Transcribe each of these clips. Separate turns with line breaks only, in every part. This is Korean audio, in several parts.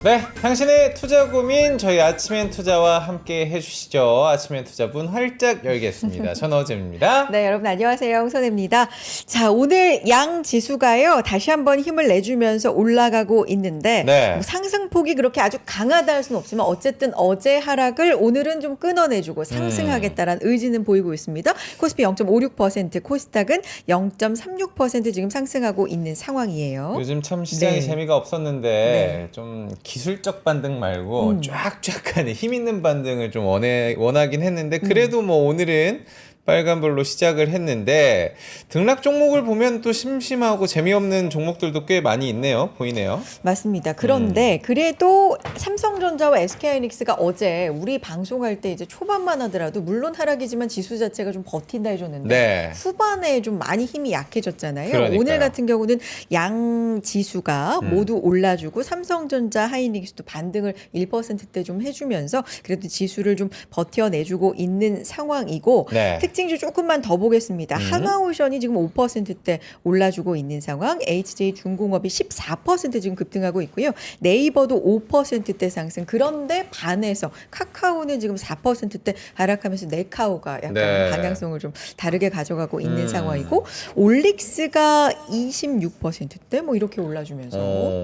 네, 당신의 투자 고민 저희 아침엔 투자와 함께 해주시죠. 아침엔 투자 문 활짝 열겠습니다. 전어잼입니다.
네, 여러분 안녕하세요. 홍선혜입니다. 자, 오늘 양 지수가요. 다시 한번 힘을 내주면서 올라가고 있는데
네.
뭐 상승폭이 그렇게 아주 강하다 할 수는 없지만 어쨌든 어제 하락을 오늘은 좀 끊어내주고 상승하겠다라는 의지는 보이고 있습니다. 코스피 0.56%, 코스닥은 0.36% 지금 상승하고 있는 상황이에요.
요즘 참 시장이
네.
재미가 없었는데 좀 기술적 반등 말고 쫙쫙하는 힘 있는 반등을 좀 원하긴 했는데 그래도 뭐 오늘은 빨간불로 시작을 했는데 등락 종목을 보면 또 심심하고 재미없는 종목들도 꽤 많이 있네요. 보이네요.
맞습니다. 그런데 그래도 삼성전자와 SK하이닉스가 어제 우리 방송할 때 이제 초반만 하더라도 물론 하락이지만 지수 자체가 좀 버틴다 해줬는데
네.
후반에 좀 많이 힘이 약해졌잖아요.
그러니까요.
오늘 같은 경우는 양 지수가 모두 올라주고 삼성전자, 하이닉스도 반등을 1%대 좀 해주면서 그래도 지수를 좀 버텨내주고 있는 상황이고
네.
특징주 조금만 더 보겠습니다. 한화오션이 지금 5%대 올라주고 있는 상황, HJ중공업이 14% 지금 급등하고 있고요. 네이버도 5%대 상승. 그런데 반해서 카카오는 지금 4%대 하락하면서 네카오가 약간
네.
방향성을 좀 다르게 가져가고 있는 상황이고 올릭스가 26%대 뭐 이렇게 올라주면서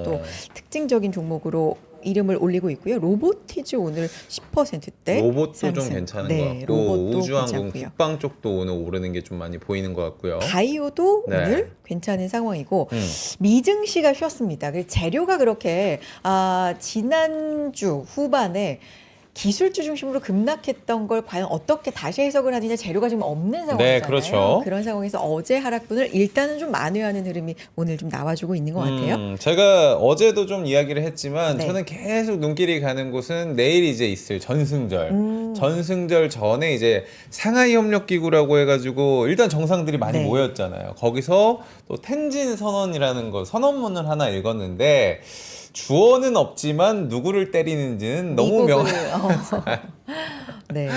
또 특징적인 종목으로 이름을 올리고 있고요. 로보티즈 오늘 10%대
로봇도
상승.
좀 괜찮은
네,
것 같고
로봇도
우주항공
괜찮고요.
국방 쪽도 오늘 오르는 게 좀 많이 보이는 것 같고요.
바이오도
네.
오늘 괜찮은 상황이고 미증시가 쉬었습니다. 그래서 재료가 그렇게 지난주 후반에 기술주 중심으로 급락했던 걸 과연 어떻게 다시 해석을 하느냐 재료가 지금 없는 상황이잖아요.
네, 그렇죠.
그런 상황에서 어제 하락분을 일단은 좀 만회하는 흐름이 오늘 좀 나와주고 있는 것 같아요.
제가 어제도 좀 이야기를 했지만
네.
저는 계속 눈길이 가는 곳은 내일 이제 있을 전승절. 전승절 전에 이제 상하이 협력기구라고 해가지고 일단 정상들이 많이
네.
모였잖아요. 거기서 또 텐진 선언이라는 거 선언문을 하나 읽었는데 주어는 없지만 누구를 때리는지는 너무
네.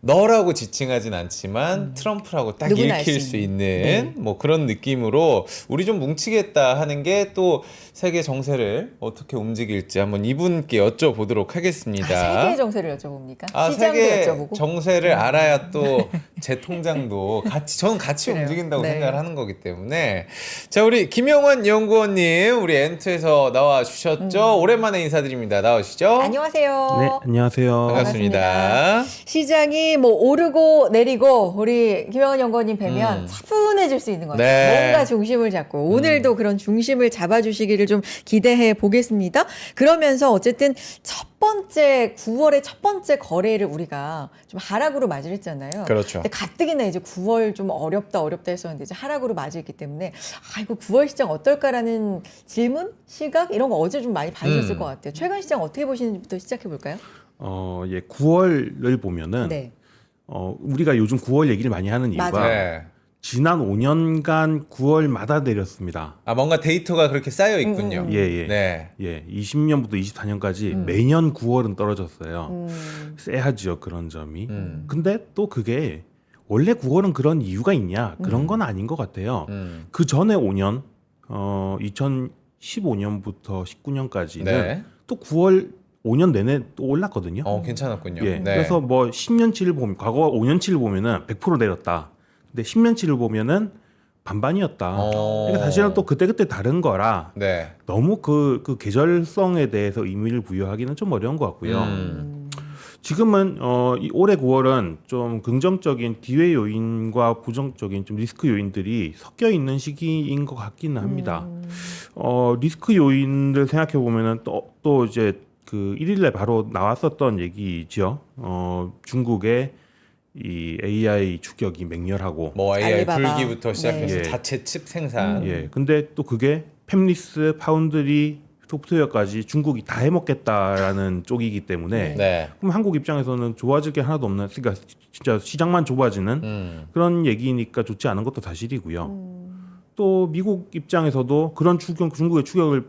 너라고 지칭하진 않지만 트럼프라고 딱
누구나
읽힐
알 수
수
있는.
있는
네.
뭐 그런 느낌으로 우리 좀 뭉치겠다 하는 게 또 세계 정세를 어떻게 움직일지 한번 이분께 여쭤보도록 하겠습니다.
세계 정세를 여쭤봅니까? 시장도
세계
여쭤보고.
정세를 알아야 또 제 통장도 저는 같이
그래요.
움직인다고
네.
생각을 하는 거기 때문에 자 우리 김영환 연구원님 우리 엔투에서 나와 주셨죠? 오랜만에 인사드립니다. 나오시죠?
안녕하세요.
네, 안녕하세요.
반갑습니다.
시장이 뭐 오르고 내리고 우리 김영환 연구원님 뵈면 차분해질 수 있는 것 같아요.
네.
뭔가 중심을 잡고 오늘도 그런 중심을 잡아주시기를 좀 기대해 보겠습니다. 그러면서 어쨌든 9월의 첫 번째 거래를 우리가 좀 하락으로 맞이했잖아요.
그렇죠.
근데 가뜩이나 이제 9월 좀 어렵다 했었는데 이제 하락으로 맞이했기 때문에 이거 9월 시장 어떨까라는 질문, 시각 이런 거 어제 좀 많이 받으셨을 것 같아요. 최근 시장 어떻게 보시는지부터 시작해 볼까요?
9월을 보면은
네.
우리가 요즘 9월 얘기를 많이 하는 이유가
맞아요.
네.
지난 5년간 9월마다 내렸습니다.
뭔가 데이터가 그렇게 쌓여 있군요.
예.
네.
20년부터 24년까지 매년 9월은 떨어졌어요. 쎄하지요, 그런 점이. 근데 또 그게 원래 9월은 그런 이유가 있냐? 그런 건 아닌 것 같아요. 그 전에 5년, 2015년부터 19년까지는
네.
또 9월 5년 내내 또 올랐거든요.
괜찮았군요.
예.
네.
그래서 뭐 10년치를 보면 과거 5년치를 보면은 100% 내렸다. 근데 10년치를 보면은 반반이었다. 그러니까 사실은 또 그때그때 다른 거라
네.
너무 그 계절성에 대해서 의미를 부여하기는 좀 어려운 것 같고요. 지금은 이 올해 9월은 좀 긍정적인 기회 요인과 부정적인 좀 리스크 요인들이 섞여 있는 시기인 것 같기는 합니다. 리스크 요인들 생각해 보면은 또 이제 그 1일에 바로 나왔었던 얘기죠. 중국의 이 AI 추격이 맹렬하고
뭐 AI
알리바바.
불기부터 시작해서
네.
자체 칩 생산.
예. 근데 또 그게 팹리스, 파운드리, 소프트웨어까지 중국이 다 해먹겠다라는 쪽이기 때문에
네.
그럼 한국 입장에서는 좋아질 게 하나도 없는, 그러니까 진짜 시장만 좁아지는 그런 얘기니까 좋지 않은 것도 사실이고요. 또 미국 입장에서도 그런 중국의 추격을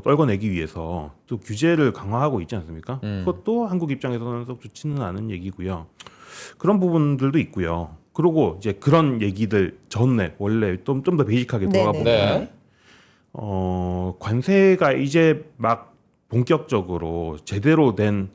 떨궈내기 위해서 또 규제를 강화하고 있지 않습니까? 그것도 한국 입장에서는 썩 좋지는 않은 얘기고요. 그런 부분들도 있고요. 그리고 이제 그런 얘기들 전에 원래 좀 더 베이직하게 돌아가
네네.
보면
네.
관세가 이제 막 본격적으로 제대로 된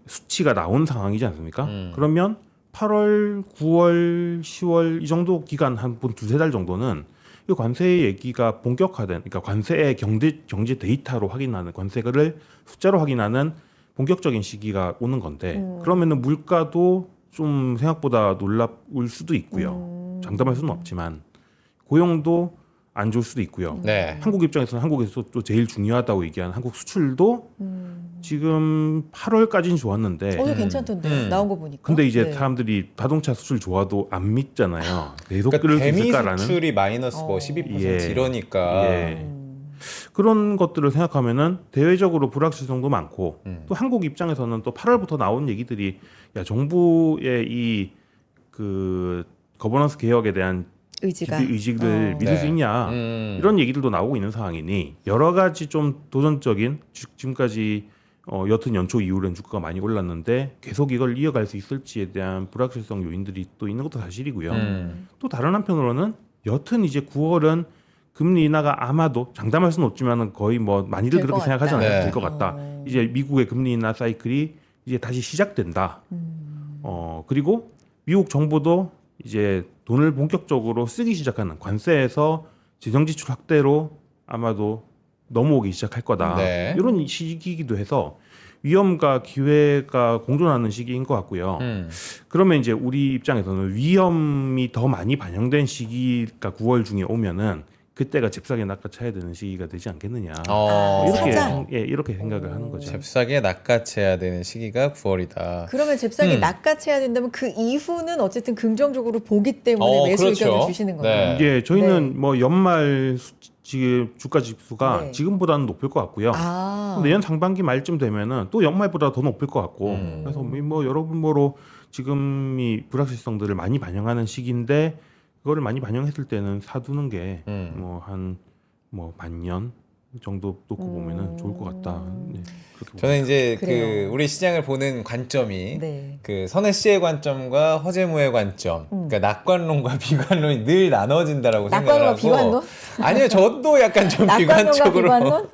수치가 나온 상황이지 않습니까? 그러면 8월, 9월, 10월 이 정도 기간 한 두세 달 정도는 이 관세 얘기가 본격화된, 그러니까 관세의 경제 데이터로 확인하는, 관세를 숫자로 확인하는 본격적인 시기가 오는 건데 그러면은 물가도 좀 생각보다 놀라울 수도 있고요. 장담할 수는 없지만 고용도 안 좋을 수도 있고요.
네.
한국 입장에서는 한국에서 또 제일 중요하다고 얘기하는 한국 수출도 지금 8월까지는 좋았는데
오늘 괜찮던데 나온 거 보니까.
근데 이제
네.
사람들이 자동차 수출 좋아도 안 믿잖아요. 계속
그러니까
그럴 수
대미
있을까라는
수출이 마이너스 뭐 12%
예.
이러니까.
예. 그런 것들을 생각하면은 대외적으로 불확실성도 많고 또 한국 입장에서는 또 8월부터 나온 얘기들이 야 정부의 이 그 거버넌스 개혁에 대한 의지를 믿을
네.
수 있냐 이런 얘기들도 나오고 있는 상황이니 여러 가지 좀 도전적인 지금까지 여튼 연초 이후로는 주가가 많이 올랐는데 계속 이걸 이어갈 수 있을지에 대한 불확실성 요인들이 또 있는 것도 사실이고요. 또 다른 한편으로는 여튼 이제 9월은 금리 인하가 아마도 장담할 수는 없지만은 거의 뭐 많이들
될
그렇게
것
생각하잖아요.
같다. 네.
될 것 같다. 이제 미국의 금리 인하 사이클이 이제 다시 시작된다. 그리고 미국 정부도 이제 돈을 본격적으로 쓰기 시작하는 관세에서 재정 지출 확대로 아마도 넘어오기 시작할 거다.
네.
이런 시기이기도 해서 위험과 기회가 공존하는 시기인 것 같고요. 그러면 이제 우리 입장에서는 위험이 더 많이 반영된 시기가 9월 중에 오면은 그때가 잽싸게 낚아차야 되는 시기가 되지 않겠느냐.
사자.
이렇게 생각을 하는 거죠.
잽싸게 낚아채야 되는 시기가 9월이다.
그러면 잽싸게 낚아채야 된다면 그 이후는 어쨌든 긍정적으로 보기 때문에 매수
그렇죠.
의견을 주시는 거예요.
네.
이제 저희는 뭐 연말 지금 주가 지수가
네.
지금보다는 높을 것 같고요. 내년 상반기 말쯤 되면은 또 연말보다 더 높을 것 같고. 그래서 뭐 여러분모로 지금이 불확실성들을 많이 반영하는 시기인데 그거를 많이 반영했을 때는 사두는 게 뭐 한 뭐 반년 정도 놓고 보면은 좋을 것 같다. 네, 그렇게
저는 이제
그래요.
그 우리 시장을 보는 관점이
네.
그 선혜 씨의 관점과 허재무의 관점, 그러니까 낙관론과 비관론이 늘 나눠진다라고
낙관론과
생각을 하고.
비관론?
아니요, 저도 약간 좀
낙관론과
비관적으로
비관론?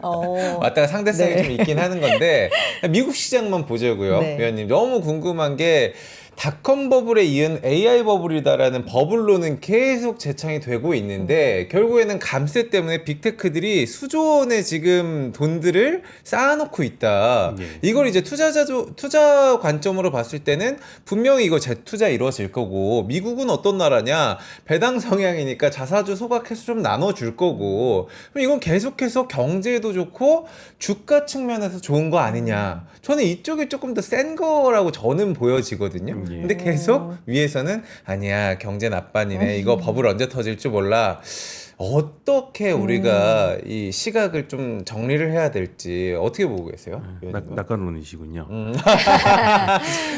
왔다가 상대성이
네.
좀 있긴 하는 건데 미국 시장만 보자고요,
네.
위원님. 너무 궁금한 게 닷컴 버블에 이은 AI 버블이다라는 버블로는 계속 재창이 되고 있는데 결국에는 감세 때문에 빅테크들이 수조 원의 지금 돈들을 쌓아놓고 있다.
예.
이걸 이제 투자 관점으로 봤을 때는 분명히 이거 재투자 이루어질 거고 미국은 어떤 나라냐 배당 성향이니까 자사주 소각해서 좀 나눠줄 거고 그럼 이건 계속해서 경제에도 좋고 주가 측면에서 좋은 거 아니냐. 저는 이쪽이 조금 더 센 거라고 저는 보여지거든요.
예.
근데 계속 위에서는 아니야 경제 나빠니네 이거 버블 언제 터질 줄 몰라. 어떻게 우리가 이 시각을 좀 정리를 해야 될지 어떻게 보고 계세요?
낙관론이시군요.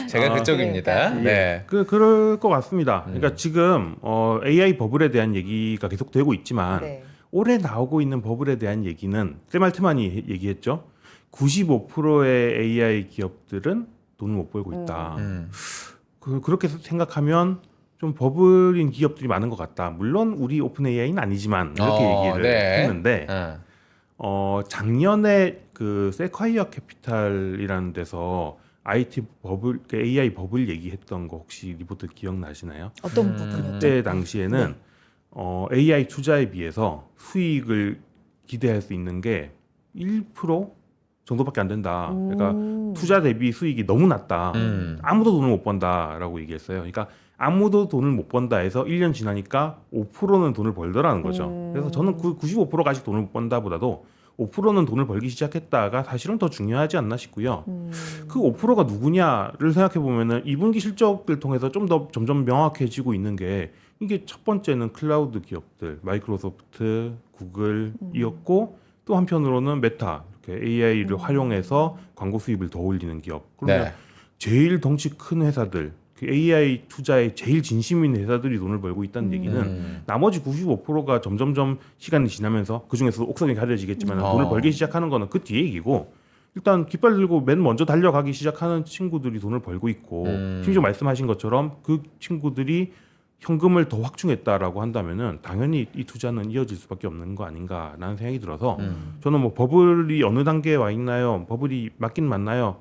제가 그쪽입니다.
그러니까.
네.
그럴 것 같습니다. 그러니까 지금 AI 버블에 대한 얘기가 계속 되고 있지만
네.
올해 나오고 있는 버블에 대한 얘기는 샘 알트만이 얘기했죠. 95%의 AI 기업들은 돈을 못 벌고 있다. 그렇게 생각하면 좀 버블인 기업들이 많은 것 같다. 물론 우리 오픈 AI는 아니지만 이렇게 얘기를
네.
했는데 작년에 그 세콰이어 캐피탈이라는 데서 IT 버블, AI 버블 얘기했던 거 혹시 리포트 기억나시나요?
어떤 부분이었죠?
그때 당시에는 AI 투자에 비해서 수익을 기대할 수 있는 게 1% 정도밖에 안 된다. 그러니까 투자 대비 수익이 너무 낮다. 아무도 돈을 못 번다라고 얘기했어요. 그러니까 아무도 돈을 못 번다 해서 1년 지나니까 5%는 돈을 벌더라는 거죠. 그래서 저는 그 95%가 아직 돈을 못 번다보다도 5%는 돈을 벌기 시작했다가 사실은 더 중요하지 않나 싶고요. 그 5%가 누구냐를 생각해 보면은 2분기 실적을 통해서 좀 더 점점 명확해지고 있는 게 이게 첫 번째는 클라우드 기업들, 마이크로소프트, 구글이었고 또 한편으로는 메타 이렇게 AI를 활용해서 광고 수입을 더 올리는 기업. 그러면
네.
제일 덩치 큰 회사들, 그 AI 투자에 제일 진심인 회사들이 돈을 벌고 있다는 얘기는 나머지 95%가 점점점 시간이 지나면서 그 중에서 옥석이 가려지겠지만 돈을 벌기 시작하는 거는 그 뒤에 얘기고 일단 깃발 들고 맨 먼저 달려가기 시작하는 친구들이 돈을 벌고 있고 심지어 말씀하신 것처럼 그 친구들이 현금을 더 확충했다라고 한다면은 당연히 이 투자는 이어질 수밖에 없는 거 아닌가라는 생각이 들어서 저는 뭐 버블이 어느 단계에 와 있나요? 버블이 맞긴 맞나요?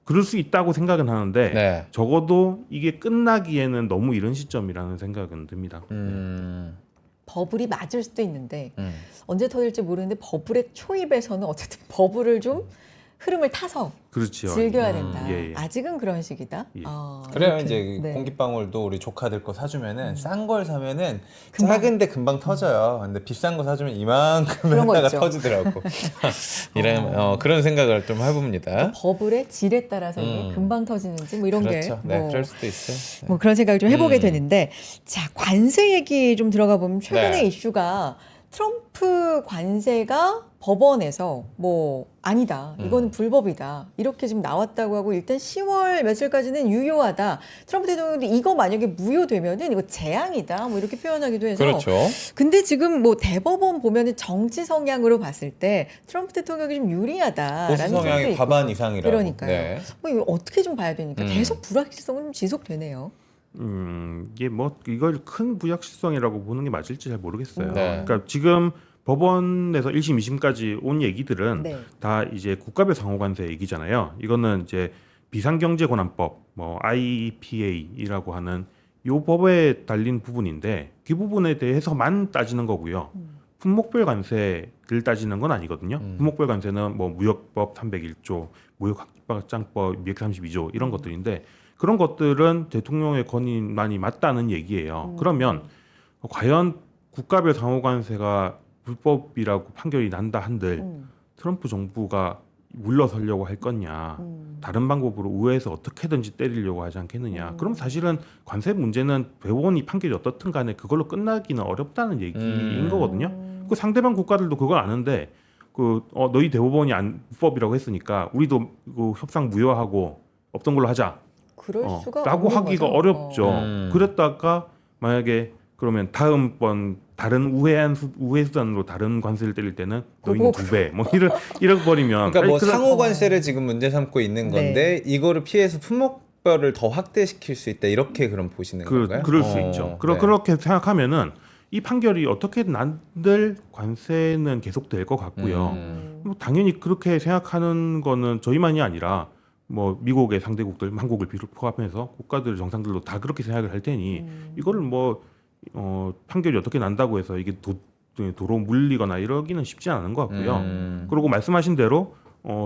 그럴 수 있다고 생각은 하는데
네.
적어도 이게 끝나기에는 너무 이른 시점이라는 생각은 듭니다.
버블이 맞을 수도 있는데 언제 터질지 모르는데 버블의 초입에서는 어쨌든 버블을 좀 흐름을 타서
그렇죠.
즐겨야 된다.
예.
아직은 그런 시기다.
예.
그래요.
이렇게.
이제
네.
공기방울도 우리 조카들 거 사주면은 싼 걸 사면은
금방.
작은데 금방 터져요. 근데 비싼 거 사주면 이만큼
그런 거
하다가
있죠.
터지더라고. 이런 그런 생각을 좀 해봅니다.
버블의 질에 따라서 이게 금방 터지는지 뭐 이런
그렇죠.
게
네,
뭐,
그럴 수도 있어요.
뭐 그런 생각을 좀 해보게 되는데 자 관세 얘기 좀 들어가 보면 최근에
네.
이슈가 트럼프 관세가 법원에서 뭐 아니다 이거는 불법이다 이렇게 지금 나왔다고 하고 일단 10월 며칠까지는 유효하다. 트럼프 대통령도 이거 만약에 무효되면은 이거 재앙이다 뭐 이렇게 표현하기도 해서
그렇죠.
근데 지금 뭐 대법원 보면은 정치 성향으로 봤을 때 트럼프 대통령이 좀 유리하다라는
보수 성향이
생각도 있고.
과반 이상이라고.
그러니까요.
네.
뭐 이거 어떻게 좀 봐야 되니까 계속 불확실성은 좀 지속되네요.
이게 뭐 이걸 큰 부작실성이라고 보는 게 맞을지 잘 모르겠어요.
네.
그러니까 지금 법원에서 1심, 2심까지 온 얘기들은
네.
다 이제 국가별 상호관세 얘기잖아요. 이거는 이제 비상경제권한법, 뭐 IEPA라고 하는 요 법에 달린 부분인데 그 부분에 대해서만 따지는 거고요. 품목별 관세를 따지는 건 아니거든요. 품목별 관세는 뭐 무역법 301조, 무역확장법 232조 이런 것들인데 그런 것들은 대통령의 권한이 맞다는 얘기예요. 그러면 과연 국가별 상호관세가 불법이라고 판결이 난다 한들 트럼프 정부가 물러서려고 할 거냐, 다른 방법으로 우회해서 어떻게든지 때리려고 하지 않겠느냐. 그럼 사실은 관세 문제는 대법원이 판결이 어떻든 간에 그걸로 끝나기는 어렵다는 얘기인 거거든요. 그 상대방 국가들도 그걸 아는데 너희 대법원이 불법이라고 했으니까 우리도 그 협상 무효하고 없던 걸로 하자.
그럴 수가
라고
없는
하기가
거죠.
어렵죠. 그랬다가 만약에 그러면 다음번 다른 우회 수단으로 다른 관세를 때릴 때는 너희는 2배 뭐 이렇게 버리면
그러니까 뭐
아니,
상호 관세를 지금 문제 삼고 있는 건데 이거를 피해서 품목별을 더 확대시킬 수 있다 이렇게 그럼 보시는 건가요?
그럴 수 있죠.
네.
그렇게 생각하면은 이 판결이 어떻게든 안될 관세는 계속될 것 같고요. 뭐 당연히 그렇게 생각하는 거는 저희만이 아니라 뭐 미국의 상대국들, 한국을 포함해서 국가들 정상들도 다 그렇게 생각을 할 테니 이거를 뭐 판결이 어떻게 난다고 해서 이게 도로 물리거나 이러기는 쉽지 않은 것 같고요. 그리고 말씀하신 대로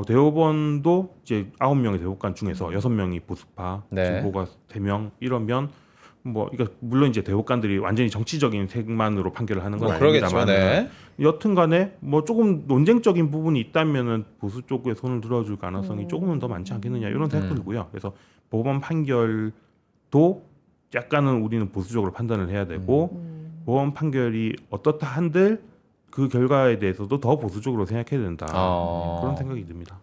대법원도 이제 9명의 대법관 중에서 6명이 보수파,
네.
진보가 3명 이러면 뭐 이거 물론 이제 대법관들이 완전히 정치적인 색만으로 판결을 하는 건
그러겠죠.
아닙니다만
네.
여튼간에 뭐 조금 논쟁적인 부분이 있다면은 보수 쪽에 손을 들어줄 가능성이 조금은 더 많지 않겠느냐 이런 생각도 들고요. 그래서 법원 판결도 약간은 우리는 보수적으로 판단을 해야 되고 법원 판결이 어떻다 한들 그 결과에 대해서도 더 보수적으로 생각해야 된다. 그런 생각이 듭니다.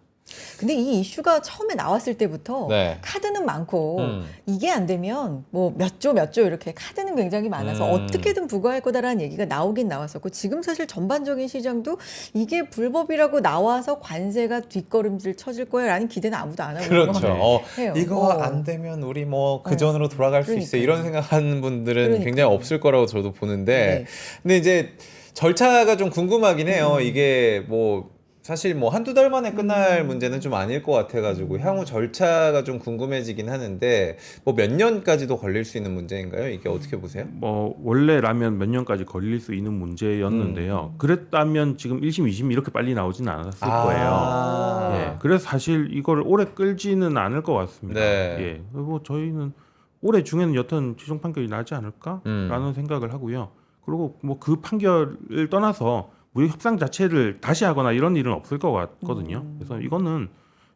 근데 이 이슈가 처음에 나왔을 때부터
네.
카드는 많고 이게 안 되면 뭐 몇 조 이렇게 카드는 굉장히 많아서 어떻게든 부과할 거다라는 얘기가 나오긴 나왔었고 지금 사실 전반적인 시장도 이게 불법이라고 나와서 관세가 뒷걸음질 쳐질 거야라는 기대는 아무도 안 하고 있는 것
그렇죠.
같아요.
이거 안 되면 우리 뭐 그 전으로 돌아갈 수 있어
그러니까요.
이런 생각하는 분들은
그러니까요.
굉장히 없을 거라고 저도 보는데
네.
근데 이제 절차가 좀 궁금하긴 해요. 이게 뭐 사실 뭐 한두 달 만에 끝날 문제는 좀 아닐 것 같아가지고 향후 절차가 좀 궁금해지긴 하는데 뭐 몇 년까지도 걸릴 수 있는 문제인가요? 이게 어떻게 보세요?
뭐 원래라면 몇 년까지 걸릴 수 있는 문제였는데요. 그랬다면 지금 1심, 2심이 이렇게 빨리 나오지는 않았을 거예요. 예, 그래서 사실 이걸 오래 끌지는 않을 것 같습니다.
네.
예, 그리고 저희는 올해 중에는 여튼 최종 판결이 나지 않을까라는 생각을 하고요. 그리고 뭐 그 판결을 떠나서 무역 협상 자체를 다시 하거나 이런 일은 없을 것 같거든요. 그래서 이거는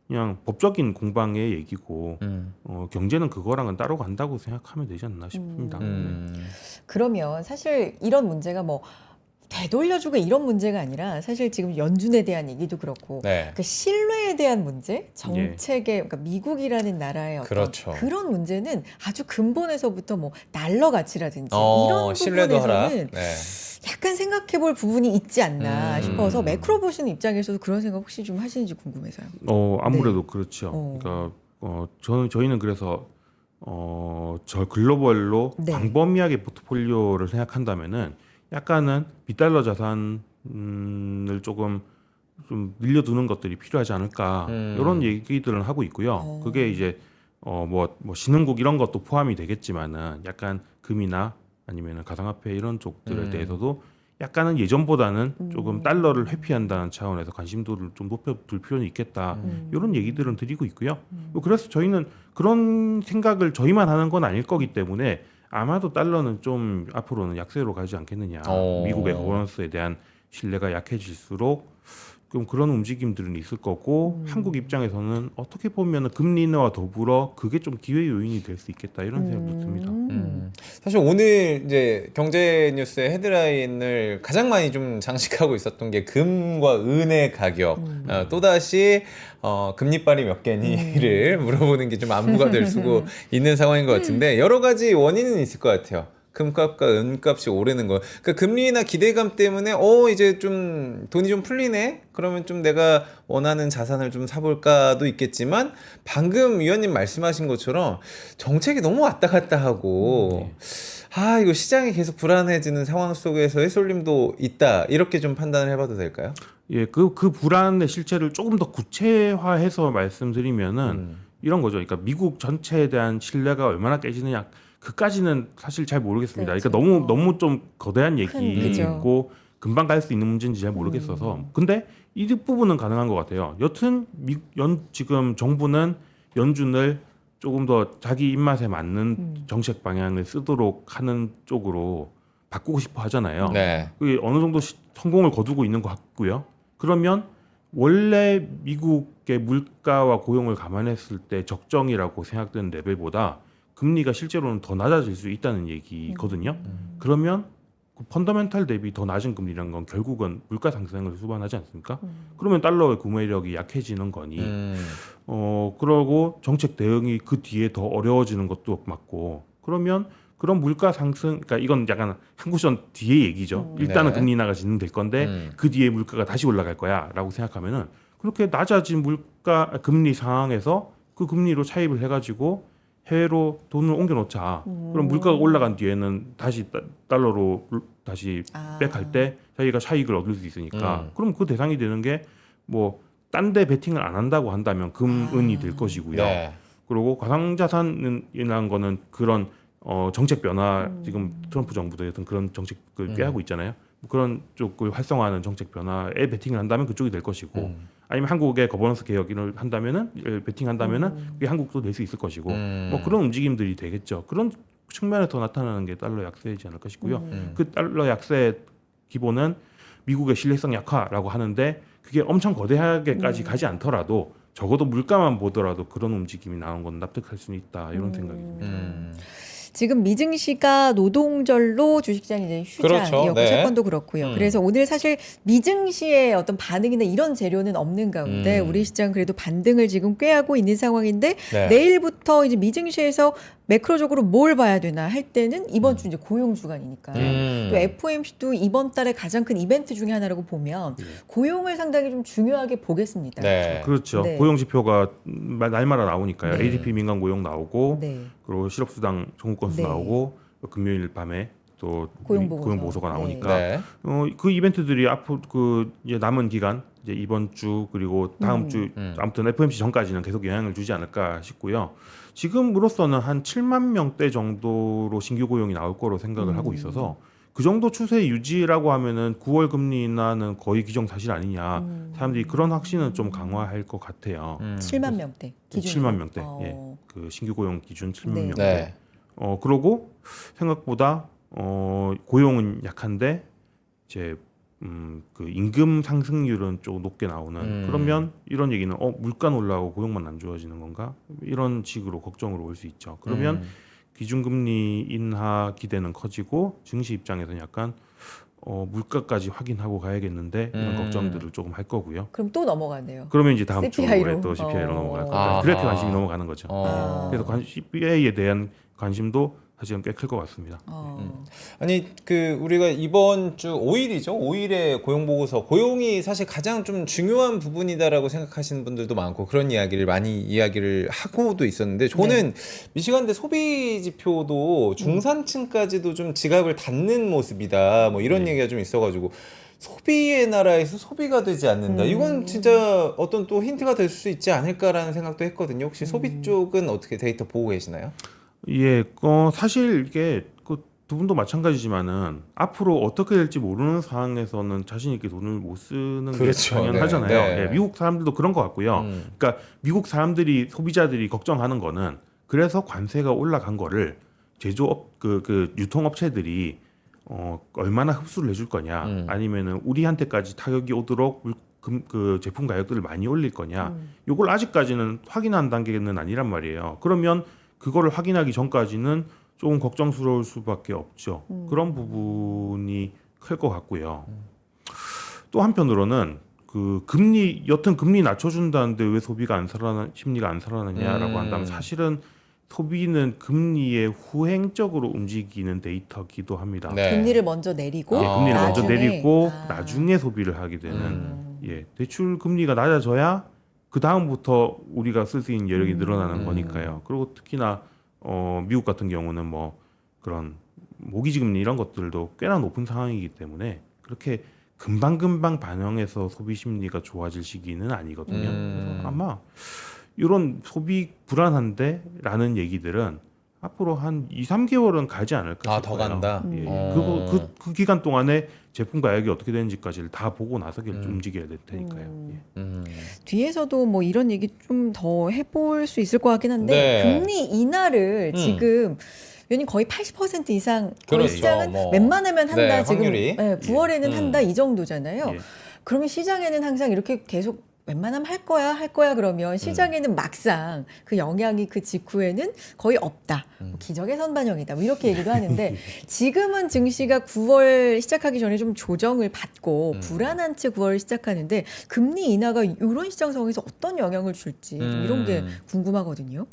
그냥 법적인 공방의 얘기고 경제는 그거랑은 따로 간다고 생각하면 되지 않나 싶습니다.
그러면 사실 이런 문제가 뭐 되돌려주고 이런 문제가 아니라 사실 지금 연준에 대한 얘기도 그렇고
네.
그 신뢰에 대한 문제, 정책의 그러니까 미국이라는 나라의 어떤
그렇죠.
그런 문제는 아주 근본에서부터 뭐 달러 가치라든지 이런
신뢰도 하라.
부분에서는
네.
약간 생각해볼 부분이 있지 않나 싶어서 매크로 보시는 입장에서도 그런 생각 혹시 좀 하시는지 궁금해서요.
아무래도 그렇죠. 그러니까 저희는 그래서 저 글로벌로
네.
광범위하게 포트폴리오를 생각한다면은 약간은 비달러 자산을 조금 좀 늘려두는 것들이 필요하지 않을까 이런 얘기들은 하고 있고요. 그게 이제 뭐 신흥국 이런 것도 포함이 되겠지만은 약간 금이나 아니면은 가상화폐 이런 쪽들에 대해서도 약간은 예전보다는 조금 달러를 회피한다는 차원에서 관심도를 좀 높여둘 필요는 있겠다. 이런 얘기들은 드리고 있고요. 그래서 저희는 그런 생각을 저희만 하는 건 아닐 거기 때문에 아마도 달러는 좀 앞으로는 약세로 가지 않겠느냐. 미국의 거버넌스에 대한 신뢰가 약해질수록 좀 그런 움직임들은 있을 거고 한국 입장에서는 어떻게 보면 금리 인하와 더불어 그게 좀 기회 요인이 될 수 있겠다 이런 생각도 듭니다.
사실 오늘 이제 경제 뉴스의 헤드라인을 가장 많이 좀 장식하고 있었던 게 금과 은의 가격. 또다시 금리빨이 몇 개니를 물어보는 게 좀 안무가 될 수도 있는 상황인 것 같은데 여러 가지 원인은 있을 것 같아요. 금값과 은값이 오르는 거. 그러니까 금리나 기대감 때문에 이제 좀 돈이 좀 풀리네. 그러면 좀 내가 원하는 자산을 좀 사볼까도 있겠지만 방금 위원님 말씀하신 것처럼 정책이 너무 왔다 갔다 하고 이거 시장이 계속 불안해지는 상황 속에서의 쏠림도 있다. 이렇게 좀 판단을 해봐도 될까요?
예, 그 불안의 실체를 조금 더 구체화해서 말씀드리면은 이런 거죠. 그러니까 미국 전체에 대한 신뢰가 얼마나 깨지느냐. 그까지는 사실 잘 모르겠습니다.
그렇죠.
그러니까 너무 좀 거대한
그죠.
얘기고 금방 갈 수 있는 문제인지 잘 모르겠어서. 근데 이 부분은 가능한 것 같아요. 여튼 지금 정부는 연준을 조금 더 자기 입맛에 맞는 정책 방향을 쓰도록 하는 쪽으로 바꾸고 싶어 하잖아요.
네.
그게 어느 정도 성공을 거두고 있는 것 같고요. 그러면 원래 미국의 물가와 고용을 감안했을 때 적정이라고 생각되는 레벨보다 금리가 실제로는 더 낮아질 수 있다는 얘기거든요. 그러면 그 펀더멘탈 대비 더 낮은 금리라는 건 결국은 물가 상승을 수반하지 않습니까? 그러면 달러의 구매력이 약해지는 거니 그러고 정책 대응이 그 뒤에 더 어려워지는 것도 맞고 그러면 그런 물가 상승, 그러니까 이건 약간 한 쿠션 뒤에 얘기죠. 일단은
네.
금리 인하가 진행될 건데 그 뒤에 물가가 다시 올라갈 거야라고 생각하면은 그렇게 낮아진 금리 상황에서 그 금리로 차입을 해가지고 해외로 돈을 옮겨놓자. 그럼 물가가 올라간 뒤에는 다시 달러로 다시 백할 때 자기가 차익을 얻을 수 있으니까. 그럼 그 대상이 되는 게 뭐 딴 데 베팅을 안 한다고 한다면 금은이 될 것이고요.
네.
그리고 가상자산이라는 거는 그런 정책 변화 지금 트럼프 정부도 여튼 그런 정책을 꾀하고 있잖아요. 그런 쪽을 활성화하는 정책 변화에 베팅을 한다면 그쪽이 될 것이고 아니면 한국의 거버넌스 개혁을 한다면은 베팅한다면은 그게 한국도 될 수 있을 것이고 뭐 그런 움직임들이 되겠죠. 그런 측면에서 나타나는 게 달러 약세이지 않을까 싶고요. 그 달러 약세의 기본은 미국의 신뢰성 약화라고 하는데 그게 엄청 거대하게까지 가지 않더라도 적어도 물가만 보더라도 그런 움직임이 나온 건 납득할 수는 있다 이런 생각입니다.
지금 미증시가 노동절로 주식시장이 이제 휴장이었고
그렇죠. 네.
채권도 그렇고요. 그래서 오늘 사실 미증시의 어떤 반응이나 이런 재료는 없는 가운데 우리 시장 그래도 반등을 지금 꾀하고 있는 상황인데
네.
내일부터 이제 미증시에서 매크로적으로 뭘 봐야 되나 할 때는 이번 주 이제 고용 주간이니까 또 FOMC도 이번 달에 가장 큰 이벤트 중에 하나라고 보면 고용을 상당히 좀 중요하게 보겠습니다.
네.
그렇죠.
네.
고용 지표가 날마다 나오니까요.
네.
ADP 민간 고용 나오고
네.
그리고 실업수당 청구 건수
네.
나오고 금요일 밤에 또
고용보고서.
보고서가 나오니까
네.
그 이벤트들이 앞으로 그 이제 남은 기간 이제 이번 주 그리고 다음 주 아무튼 FOMC 전까지는 계속 영향을 주지 않을까 싶고요. 지금으로서는 한 7만 명대 정도로 신규 고용이 나올 거로 생각을 하고 있어서 그 정도 추세 유지라고 하면은 9월 금리 인하는 거의 기정사실 아니냐. 사람들이 그런 확신은 좀 강화할 것 같아요.
7만 명대 기준
7만 명대. 예. 그 신규 고용 기준 7만
네.
명대.
네.
그러고 생각보다 고용은 약한데 이제 그 임금 상승률은 좀 높게 나오는 그러면 이런 얘기는 물가 올라오고 고용만 안 좋아지는 건가 이런 식으로 걱정으로 올 수 있죠. 그러면 기준금리 인하 기대는 커지고 증시 입장에서는 약간 물가까지 확인하고 가야겠는데 이런 걱정들을 조금 할 거고요.
그럼 또 넘어가네요.
그러면 이제 다음
CPI 로.
주에 또 CPI로 넘어갈
아.
거예요. 그렇게 관심이 넘어가는 거죠. 그래서 CPI에 대한 관심도 사실은 꽤 클 것 같습니다.
아니 그 우리가 이번 주 5일이죠. 5일에 고용 보고서, 고용이 사실 가장 좀 중요한 부분이다라고 생각하시는 분들도 많고 그런 이야기를 많이 이야기를 하고도 있었는데, 저는 미시간대 소비 지표도 중산층까지도 좀 지갑을 닫는 모습이다, 뭐 이런 얘기가 좀 있어가지고 소비의 나라에서 소비가 되지 않는다. 이건 진짜 어떤 또 힌트가 될 수 있지 않을까라는 생각도 했거든요. 혹시 소비 쪽은 어떻게 데이터 보고 계시나요?
예, 사실 이게 두 분도 마찬가지지만은 앞으로 어떻게 될지 모르는 상황에서는 자신 있게 돈을 못 쓰는
그렇죠.
게 당연하잖아요.
네, 네.
예, 미국 사람들도 그런 것 같고요. 그러니까 미국 사람들이 소비자들이 걱정하는 거는, 그래서 관세가 올라간 거를 제조업 그 유통업체들이 얼마나 흡수를 해줄 거냐, 아니면은 우리한테까지 타격이 오도록 그 제품 가격들을 많이 올릴 거냐, 요걸 아직까지는 확인한 단계는 아니란 말이에요. 그러면 그거를 확인하기 전까지는 조금 걱정스러울 수밖에 없죠. 그런 부분이 클 것 같고요. 또 한편으로는 그 여튼 금리 낮춰준다는데 왜 심리가 안 살아나냐라고 한다면, 사실은 소비는 금리에 후행적으로 움직이는 데이터기도 합니다.
네.
금리를 먼저 내리고
예, 금리를 먼저
나중에,
내리고 나중에 소비를 하게 되는, 예, 대출 금리가 낮아져야 그 다음부터 우리가 쓸 수 있는 여력이 늘어나는 거니까요. 그리고 특히나 미국 같은 경우는 뭐 그런 모기지 금리 이런 것들도 꽤나 높은 상황이기 때문에 그렇게 금방 반영해서 소비 심리가 좋아질 시기는 아니거든요. 그래서 아마 이런 소비 불안한데라는 얘기들은 앞으로 한 2-3개월은 가지 않을까 싶어요.
더 간다.
예. 그 기간 동안에 제품 가격이 어떻게 되는지까지를 다 보고 나서 움직여야 될 테니까요. 예.
뒤에서도 뭐 이런 얘기 좀 더 해볼 수 있을 것 같긴 한데,
네.
금리 인하를 지금 연이 거의 80% 이상, 거의
그렇죠.
시장은
뭐.
웬만하면 한다.
네,
지금
확률이.
9월에는 한다 이 정도잖아요.
예.
그러면 시장에는 항상 이렇게 계속 웬만하면 할 거야 그러면 시장에는 막상 그 영향이 그 직후에는 거의 없다. 뭐 기적의 선반영이다. 뭐 이렇게 얘기도 하는데, 지금은 증시가 9월 시작하기 전에 좀 조정을 받고 불안한 채 9월 시작하는데, 금리 인하가 이런 시장 상황에서 어떤 영향을 줄지 좀 이런 게 궁금하거든요.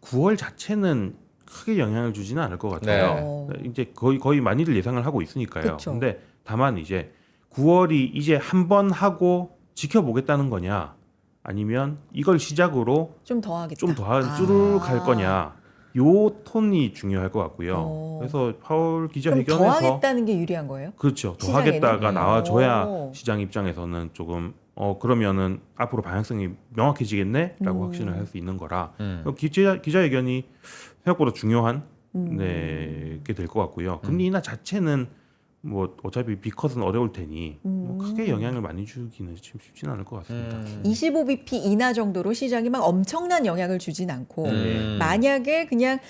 9월 자체는 크게 영향을 주지는 않을 것 같아요. 이제 거의 많이들 예상을 하고 있으니까요.
그쵸.
근데 다만 이제 9월이 이제 한 번 하고 지켜보겠다는 거냐, 아니면 이걸 시작으로
좀 더 하겠다.
좀 더 쭉 갈 거냐, 요 톤이 중요할 것 같고요. 그래서 파월
그럼 더
기자회견에서
하겠다는 게 유리한 거예요?
그렇죠. 더
시장에는?
하겠다가 나와줘야
오.
시장 입장에서는 조금 그러면은 앞으로 방향성이 명확해지겠네라고 확신을 할 수 있는 거라, 기자회견이 생각보다 중요한 게 될 것 같고요. 금리 인하 자체는 뭐 어차피 비컷은 어려울 테니 뭐 크게 영향을 많이 주기는 좀 쉽지는 않을 것 같습니다.
25bp 인하 정도로 시장이 막 엄청난 영향을 주진 않고, 만약에 그냥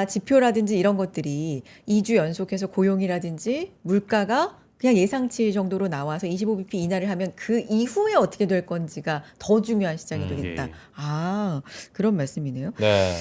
지표라든지 이런 것들이 2주 연속해서 고용이라든지 물가가 그냥 예상치 정도로 나와서 25bp 인하를 하면 그 이후에 어떻게 될 건지가 더 중요한 시장이 되겠다.
예.
그런 말씀이네요.
네.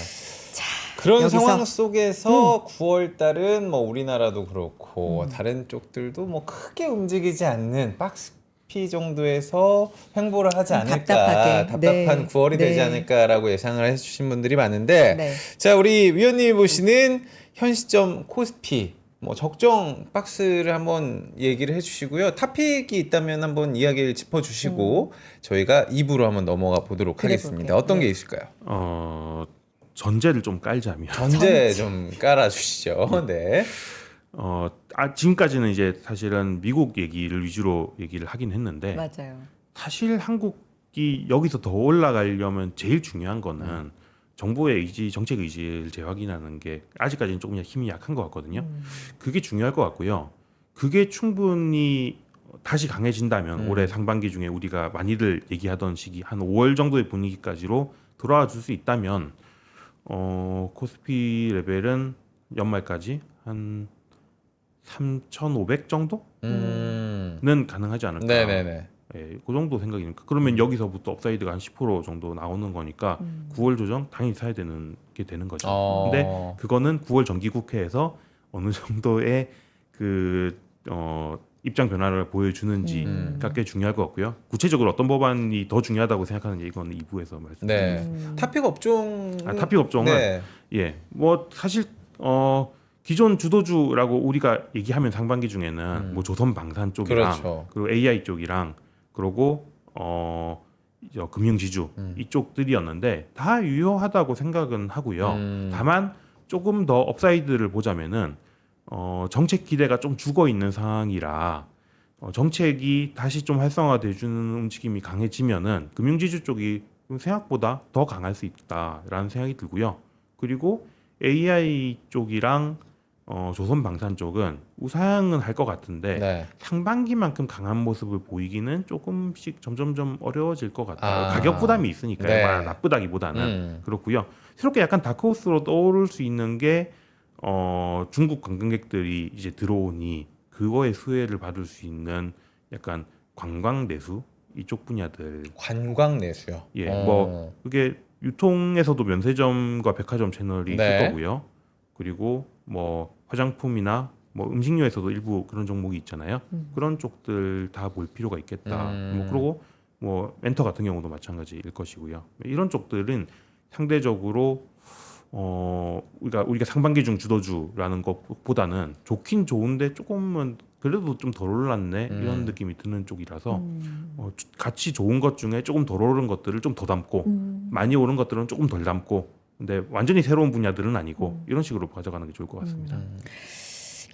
그런
여기서.
상황 속에서 9월 달은 뭐 우리나라도 그렇고 다른 쪽들도 뭐 크게 움직이지 않는 박스피 정도에서 횡보를 하지 않을까,
답답하게.
답답한
네.
9월이 되지
네.
않을까라고 예상을 해주신 분들이 많은데,
네.
자, 우리 위원님이 보시는 현 시점 코스피 뭐 적정 박스를 한번 얘기를 해주시고요. 탑픽이 있다면 한번 이야기를 짚어주시고 저희가 2부로 한번 넘어가 보도록
그래
하겠습니다.
볼게요.
어떤
네.
게 있을까요?
전제를 좀 깔자면
전제 좀 깔아주시죠. 네.
지금까지는 이제 사실은 미국 얘기를 위주로 얘기를 하긴 했는데,
맞아요.
사실 한국이 여기서 더 올라가려면 제일 중요한 거는 정부의 의지, 정책 의지를 재확인하는 게 아직까지는 조금 힘이 약한 것 같거든요. 그게 중요할 것 같고요. 그게 충분히 다시 강해진다면 올해 상반기 중에 우리가 많이들 얘기하던 시기 한 5월 정도의 분위기까지로 돌아와 줄 수 있다면 코스피 레벨은 연말까지 한 3,500 정도는 가능하지 않을까.
네네네.
예, 그 정도 생각이니까. 그러면 여기서부터 업사이드가 한 10% 정도 나오는 거니까 9월 조정 당연히 사야 되는 게 되는 거죠. 근데 그거는 9월 정기국회에서 어느 정도의 입장 변화를 보여주는지가 꽤 중요할 것 같고요. 구체적으로 어떤 법안이 더 중요하다고 생각하는지 이건 2부에서 말씀드리겠습니다.
네. 탑픽 업종.
탑픽 업종은
네.
뭐 사실 기존 주도주라고 우리가 얘기하면 상반기 중에는 뭐 조선방산 쪽이랑
그렇죠.
그리고 AI 쪽이랑 그리고 금융지주 이쪽들이었는데 다 유효하다고 생각은 하고요. 다만 조금 더 업사이드를 보자면은 정책 기대가 좀 죽어 있는 상황이라 정책이 다시 좀 활성화돼 주는 움직임이 강해지면은 금융지주 쪽이 생각보다 더 강할 수 있다라는 생각이 들고요. 그리고 AI 쪽이랑 조선방산 쪽은 우상은 할 것 같은데
네.
상반기만큼 강한 모습을 보이기는 조금씩 점점점 어려워질 것 같아요.
아.
가격 부담이 있으니까요.
네.
말 나쁘다기보다는 그렇고요. 새롭게 약간 다크호스로 떠오를 수 있는 게 중국 관광객들이 이제 들어오니 그거에 수혜를 받을 수 있는 약간 관광 내수 이쪽 분야들.
관광 내수요.
예, 뭐 그게 유통에서도 면세점과 백화점 채널이
네.
있을 거고요. 그리고 뭐 화장품이나 뭐 음식료에서도 일부 그런 종목이 있잖아요. 그런 쪽들 다 볼 필요가 있겠다. 뭐 그리고 뭐 멘터 같은 경우도 마찬가지일 것이고요. 이런 쪽들은 상대적으로 우리가 상반기 중 주도주라는 것보다는 좋긴 좋은데 조금은 그래도 좀 덜 올랐네 이런 느낌이 드는 쪽이라서 같이 좋은 것 중에 조금 덜 오른 것들을 좀 더 담고 많이 오른 것들은 조금 덜 담고 근데 완전히 새로운 분야들은 아니고 이런 식으로 가져가는 게 좋을 것 같습니다.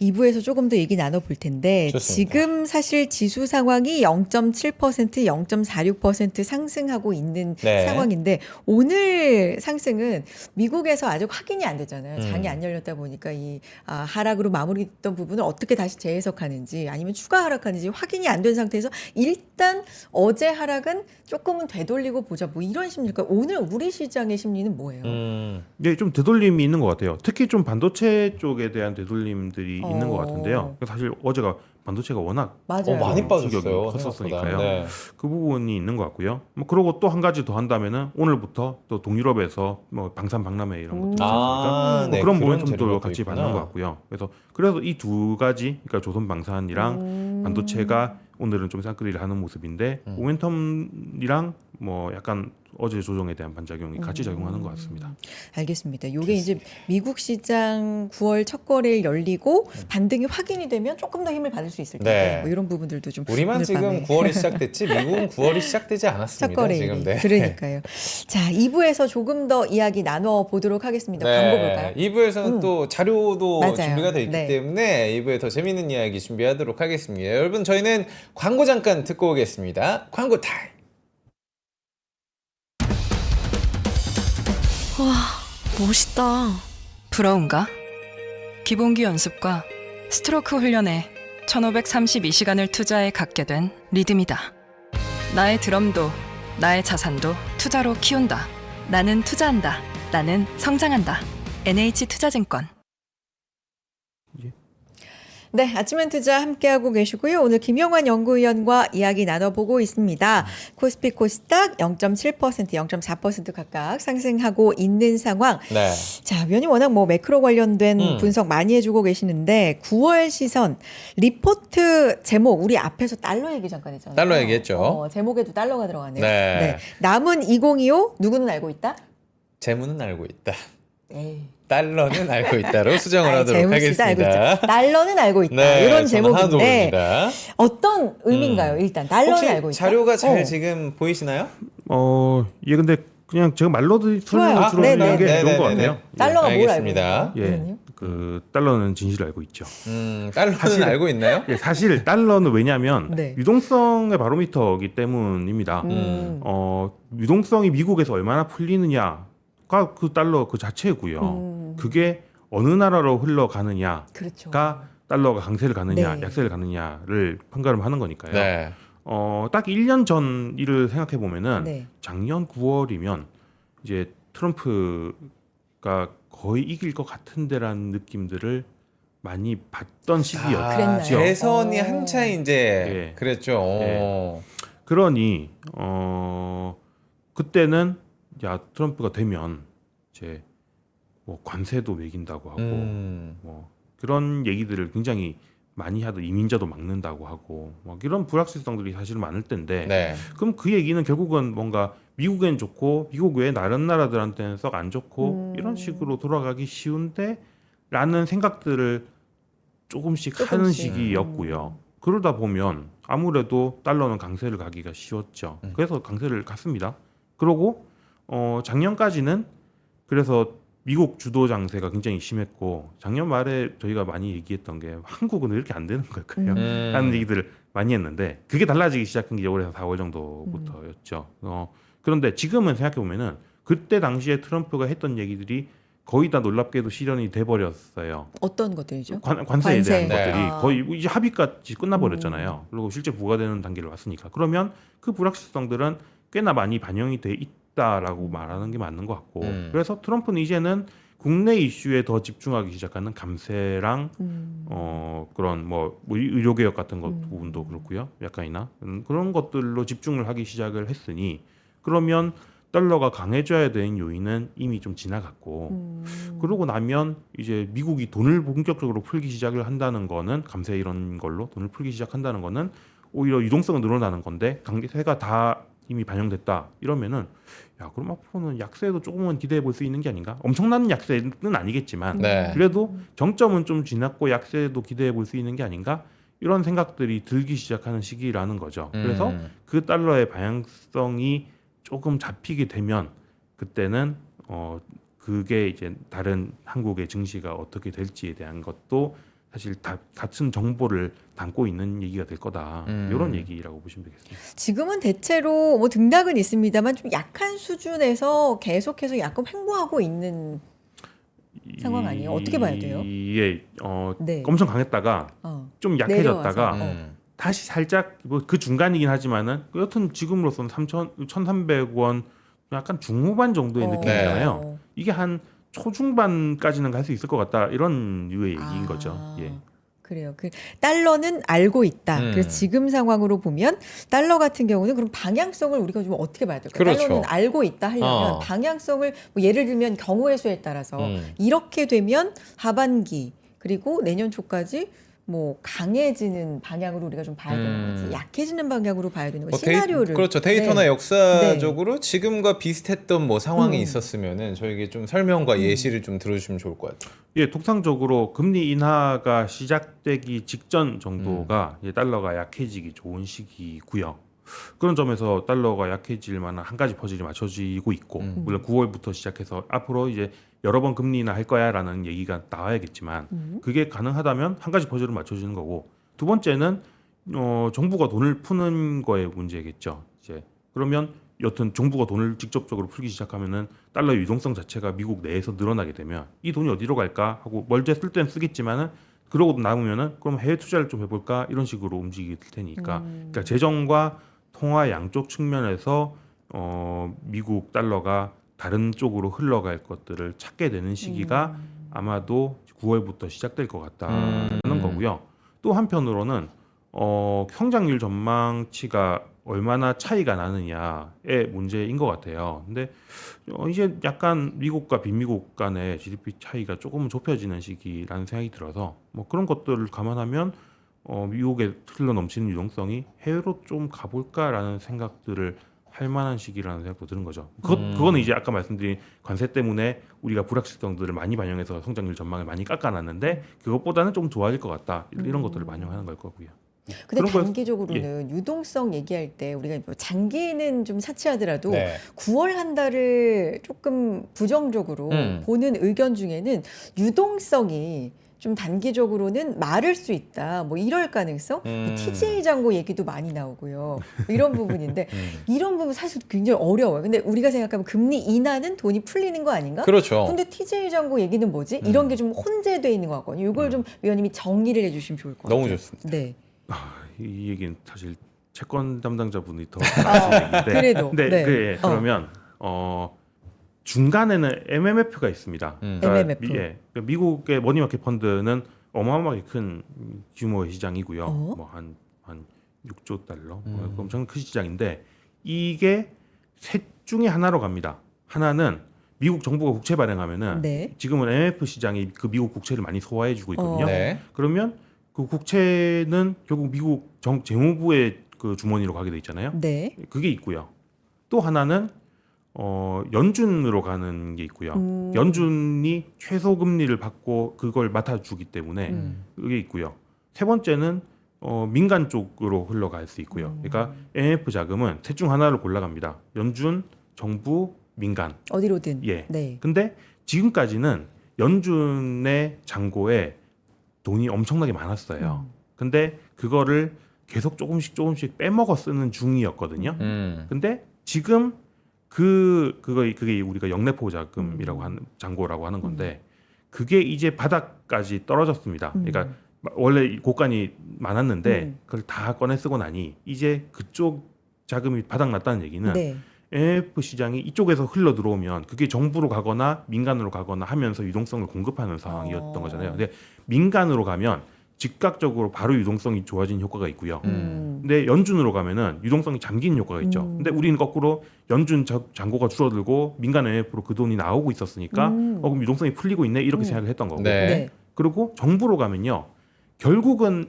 2부에서 조금 더 얘기 나눠볼 텐데
좋습니다.
지금 사실 지수 상황이 0.7%, 0.46% 상승하고 있는
네.
상황인데 오늘 상승은 미국에서 아직 확인이 안 됐잖아요. 장이 안 열렸다 보니까 이 하락으로 마무리됐던 부분을 어떻게 다시 재해석하는지 아니면 추가 하락하는지 확인이 안 된 상태에서 일단 어제 하락은 조금은 되돌리고 보자 뭐 이런 심리일까? 오늘 우리 시장의 심리는 뭐예요?
네, 좀 되돌림이 있는 것 같아요. 특히 좀 반도체 쪽에 대한 되돌림들이 있는 것 같은데요. 사실 어제가 반도체가 워낙
맞아요.
많이
충격이
빠졌어요.
컸었으니까요.
생각보다. 네.
그 부분이 있는 것 같고요. 뭐 그러고 또 한 가지 더 한다면은 오늘부터 또 동유럽에서 뭐 방산 박람회 이런 것도 있지 않습니까?
네,
그런
그런
모멘텀도
재료가
같이
있구나.
받는 것 같고요. 그래서 이 두 가지, 그러니까 조선 방산이랑 반도체가 오늘은 좀 쌍끌이를 하는 모습인데 모멘텀이랑 뭐 약간 어제 조정에 대한 반작용이 같이 작용하는 것 같습니다.
알겠습니다. 요게 이제 미국 시장 9월 첫 거래일 열리고 반등이 확인이 되면 조금 더 힘을 받을 수 있을 텐데
네.
뭐 이런 부분들도 좀
우리만
오늘
지금
밤에
9월이 시작됐지 미국은 9월이 시작되지
첫
않았습니다.
거래일이
지금 네.
그러니까요. 자, 2부에서 조금 더 이야기 나눠 보도록 하겠습니다. 광고 볼까요?
2부에서는 또 자료도
맞아요.
준비가 되어 있기
네.
때문에 2부에 더 재밌는 이야기 준비하도록 하겠습니다. 여러분 저희는 광고 잠깐 듣고 오겠습니다. 광고 타임.
와, 멋있다. 부러운가? 기본기 연습과 스트로크 훈련에 1532시간을 투자해 갖게 된 리듬이다. 나의 드럼도 나의 자산도 투자로 키운다. 나는 투자한다. 나는 성장한다. NH투자증권.
네, 아침엔 투자 함께하고 계시고요. 오늘 김영환 연구위원과 이야기 나눠보고 있습니다. 코스피 코스닥 0.7%, 0.4% 각각 상승하고 있는 상황.
네.
자, 위원님 워낙 뭐 매크로 관련된 분석 많이 해주고 계시는데 9월 시선 리포트 제목 우리 앞에서 달러 얘기 잠깐 했잖아요.
달러 얘기했죠.
제목에도 달러가 들어가네요.
네.
남은 2025 누구는 알고 있다?
재무는 알고 있다.
에이.
달러는 알고 있다로 수정을
아이,
하도록
재무 씨도 알고
하겠습니다.
있죠. 달러는 알고 있다.
네,
이런
저는 하나도
제목인데
모릅니다.
어떤 의미인가요? 일단 달러는
혹시
알고 있다.
자료가 잘
어.
지금 보이시나요?
예, 근데 그냥 제가 말로도 설명을
좋아요.
들어드리는 게
네네.
좋은 것 같아요.
달러가 뭘 알고
알겠습니다.
있나요?
예,
위원님?
그 달러는 진실을 알고 있죠.
달러는
사실-
알고 있나요?
예, 사실 달러는 왜냐하면
네.
유동성의 바로미터이기 때문입니다. 유동성이 미국에서 얼마나 풀리느냐가 그 달러 그 자체고요. 그게 어느 나라로 흘러가느냐가
그렇죠.
달러가 강세를 가느냐,
네.
약세를 가느냐를 판가름하는 거니까요.
네.
딱 1년 전 일을 생각해 보면은
네.
작년 9월이면 이제 트럼프가 거의 이길 것 같은데라는 느낌들을 많이 봤던 시기였죠.
그랬나요?
대선이
어.
한차 이제
예.
그랬죠.
예. 그러니 그때는 야 트럼프가 되면 이제 뭐 관세도 매긴다고 하고 뭐 그런 얘기들을 굉장히 많이 하던 이민자도 막는다고 하고 막 이런 불확실성들이 사실 많을 텐데
네.
그럼 그 얘기는 결국은 뭔가 미국엔 좋고 미국 외에 다른 나라들한테는 썩 안 좋고 이런 식으로 돌아가기 쉬운데 라는 생각들을 조금씩 하는
조금씩.
시기였고요. 그러다 보면 아무래도 달러는 강세를 가기가 쉬웠죠. 그래서 강세를 갔습니다. 그러고 작년까지는 그래서 미국 주도 장세가 굉장히 심했고 작년 말에 저희가 많이 얘기했던 게 한국은 왜 이렇게 안 되는 걸까요? 하는 얘기들을 많이 했는데 그게 달라지기 시작한 게 올해 4월 정도부터였죠. 그런데 지금은 생각해 보면은 그때 당시에 트럼프가 했던 얘기들이 거의 다 놀랍게도 실현이 돼 버렸어요.
어떤 것들이죠?
관세에 대한
관세.
것들이
네.
거의 이제 합의까지 끝나버렸잖아요. 그리고 실제 부과되는 단계를 왔으니까. 그러면 그 불확실성들은 꽤나 많이 반영이 돼 있다라고 말하는 게 맞는 것 같고. 그래서 트럼프는 이제는 국내 이슈에 더 집중하기 시작하는 감세랑 그런 뭐 의료개혁 같은 것 부분도 그렇고요. 약간이나 그런 것들로 집중을 하기 시작을 했으니 그러면 달러가 강해져야 되는 요인은 이미 좀 지나갔고 그러고 나면 이제 미국이 돈을 본격적으로 풀기 시작을 한다는 거는 감세 이런 걸로 돈을 풀기 시작한다는 거는 오히려 유동성은 늘어나는 건데 강세가 다 이미 반영됐다 이러면은 야 그럼 앞으로는 약세도 조금은 기대해 볼 수 있는 게 아닌가? 엄청난 약세는 아니겠지만
네.
그래도 정점은 좀 지났고 약세도 기대해 볼 수 있는 게 아닌가? 이런 생각들이 들기 시작하는 시기라는 거죠. 그래서 그 달러의 방향성이 조금 잡히게 되면 그때는 그게 이제 다른 한국의 증시가 어떻게 될지에 대한 것도 사실 다 같은 정보를 담고 있는 얘기가 될 거다. 이런 얘기라고 보시면 되겠습니다.
지금은 대체로 뭐 등락은 있습니다만 좀 약한 수준에서 계속해서 약간 횡보하고 있는 상황 아니에요? 어떻게 봐야 돼요?
예,
네.
엄청 강했다가 좀 약해졌다가
내려와서.
다시 살짝 뭐 그 중간이긴 하지만은 여튼 지금으로서는 1,300원 약간 중후반 정도의 느낌이잖아요.
네.
이게 한 초중반까지는 갈 수 있을 것 같다 이런 류의 얘기인 거죠. 예.
그래요. 그 달러는 알고 있다. 그래서 지금 상황으로 보면 달러 같은 경우는 그럼 방향성을 우리가 좀 어떻게 봐야 될까요?
그렇죠.
달러는 알고 있다 하려면
어.
방향성을 뭐 예를 들면 경우의 수에 따라서 이렇게 되면 하반기 그리고 내년 초까지 뭐 강해지는 방향으로 우리가 좀 봐야 되는 거지. 약해지는 방향으로 봐야 되는 거지. 시나리오를.
그렇죠. 데이터나
네.
역사적으로 지금과 비슷했던 뭐 상황이 있었으면은 저에게 좀 설명과 예시를 좀 들어주시면 좋을 것 같아요.
예, 통상적으로 금리 인하가 시작되기 직전 정도가 이제 달러가 약해지기 좋은 시기고요. 그런 점에서 달러가 약해질 만한 한 가지 퍼즐이 맞춰지고 있고 물론 9월부터 시작해서 앞으로 이제 여러 번 금리 인하 할 거야라는 얘기가 나와야겠지만 그게 가능하다면 한 가지 퍼즐을 맞춰지는 거고 두 번째는 정부가 돈을 푸는 거의 문제겠죠. 이제 그러면 여튼 정부가 돈을 직접적으로 풀기 시작하면은 달러의 유동성 자체가 미국 내에서 늘어나게 되면 이 돈이 어디로 갈까 하고 멀제 쓸 때는 쓰겠지만은 그러고 남으면은 그럼 해외 투자를 좀 해볼까 이런 식으로 움직일 테니까 그러니까 재정과 통화 양쪽 측면에서 미국 달러가 다른 쪽으로 흘러갈 것들을 찾게 되는 시기가 아마도 9월부터 시작될 것 같다는 거고요. 또 한편으로는 성장률 전망치가 얼마나 차이가 나느냐의 문제인 것 같아요. 근데 이제 약간 미국과 비미국 간의 GDP 차이가 조금은 좁혀지는 시기라는 생각이 들어서 뭐 그런 것들을 감안하면 미국의 흘러 넘치는 유동성이 해외로 좀 가볼까라는 생각들을 할 만한 시기라는 생각도 드는 거죠. 그거는 이제 아까 말씀드린 관세 때문에 우리가 불확실성들을 많이 반영해서 성장률 전망을 많이 깎아놨는데 그것보다는 좀 좋아질 것 같다. 이런 것들을 반영하는 걸 거고요.
근데
그런 걸-
단기적으로는 유동성 얘기할 때 우리가 뭐 장기는 좀 차치하더라도
네.
9월 한 달을 조금 부정적으로 보는 의견 중에는 유동성이 좀 단기적으로는 마를 수 있다. 뭐 이럴 가능성? 뭐 TJ 장고 얘기도 많이 나오고요. 뭐 이런 부분인데 이런 부분 사실 굉장히 어려워요. 근데 우리가 생각하면 금리 인하는 돈이 풀리는 거 아닌가?
그렇죠.
근데 TJ 장고 얘기는 뭐지? 이런 게 좀 혼재돼 있는 것 같거든요. 이걸 좀 위원님이 정리를 해주시면 좋을 것 같아요.
너무 좋습니다.
네.
이 얘기는 사실 채권 담당자분이 더 잘하시는 얘기인데
그래도,
근데
네.
그러면 중간에는 MMF가 있습니다.
MMF.
그러니까 미국의 머니마켓 펀드는 어마어마하게 큰 규모의 시장이고요.
어?
뭐 한 6조 달러, 엄청 큰 시장인데 이게 셋 중에 하나로 갑니다. 하나는 미국 정부가 국채 발행하면은
네.
지금은 MMF 시장이 그 미국 국채를 많이 소화해주고 있거든요.
네.
그러면 그 국채는 결국 미국 재무부의 그 주머니로 가게 돼 있잖아요.
네.
그게 있고요. 또 하나는 연준으로 가는 게 있고요. 연준이 최소 금리를 받고 그걸 맡아주기 때문에 그게 있고요. 세 번째는 민간 쪽으로 흘러갈 수 있고요. 그러니까 IMF 자금은 셋 중 하나를 골라갑니다. 연준, 정부, 민간.
어디로든.
예.
네.
근데 지금까지는 연준의 잔고에 돈이 엄청나게 많았어요. 근데 그거를 계속 조금씩 빼먹어 쓰는 중이었거든요. 근데 지금 그게 우리가 영내포 자금이라고 하는 잔고라고 하는 건데 그게 이제 바닥까지 떨어졌습니다. 그러니까 원래 고간이 많았는데 그걸 다 꺼내 쓰고 나니 이제 그쪽 자금이 바닥 났다는 얘기는
네.
IMF 시장이 이쪽에서 흘러 들어오면 그게 정부로 가거나 민간으로 가거나 하면서 유동성을 공급하는 상황이었던 거잖아요. 근데 민간으로 가면 즉각적으로 바로 유동성이 좋아진 효과가 있고요. 근데 연준으로 가면은 유동성이 잠기는 효과가 있죠. 근데 우리는 거꾸로 연준 잔고가 줄어들고 민간 IMF로 그 돈이 나오고 있었으니까 그럼 유동성이 풀리고 있네 이렇게 생각을 했던 거고.
네.
네.
그리고 정부로 가면요. 결국은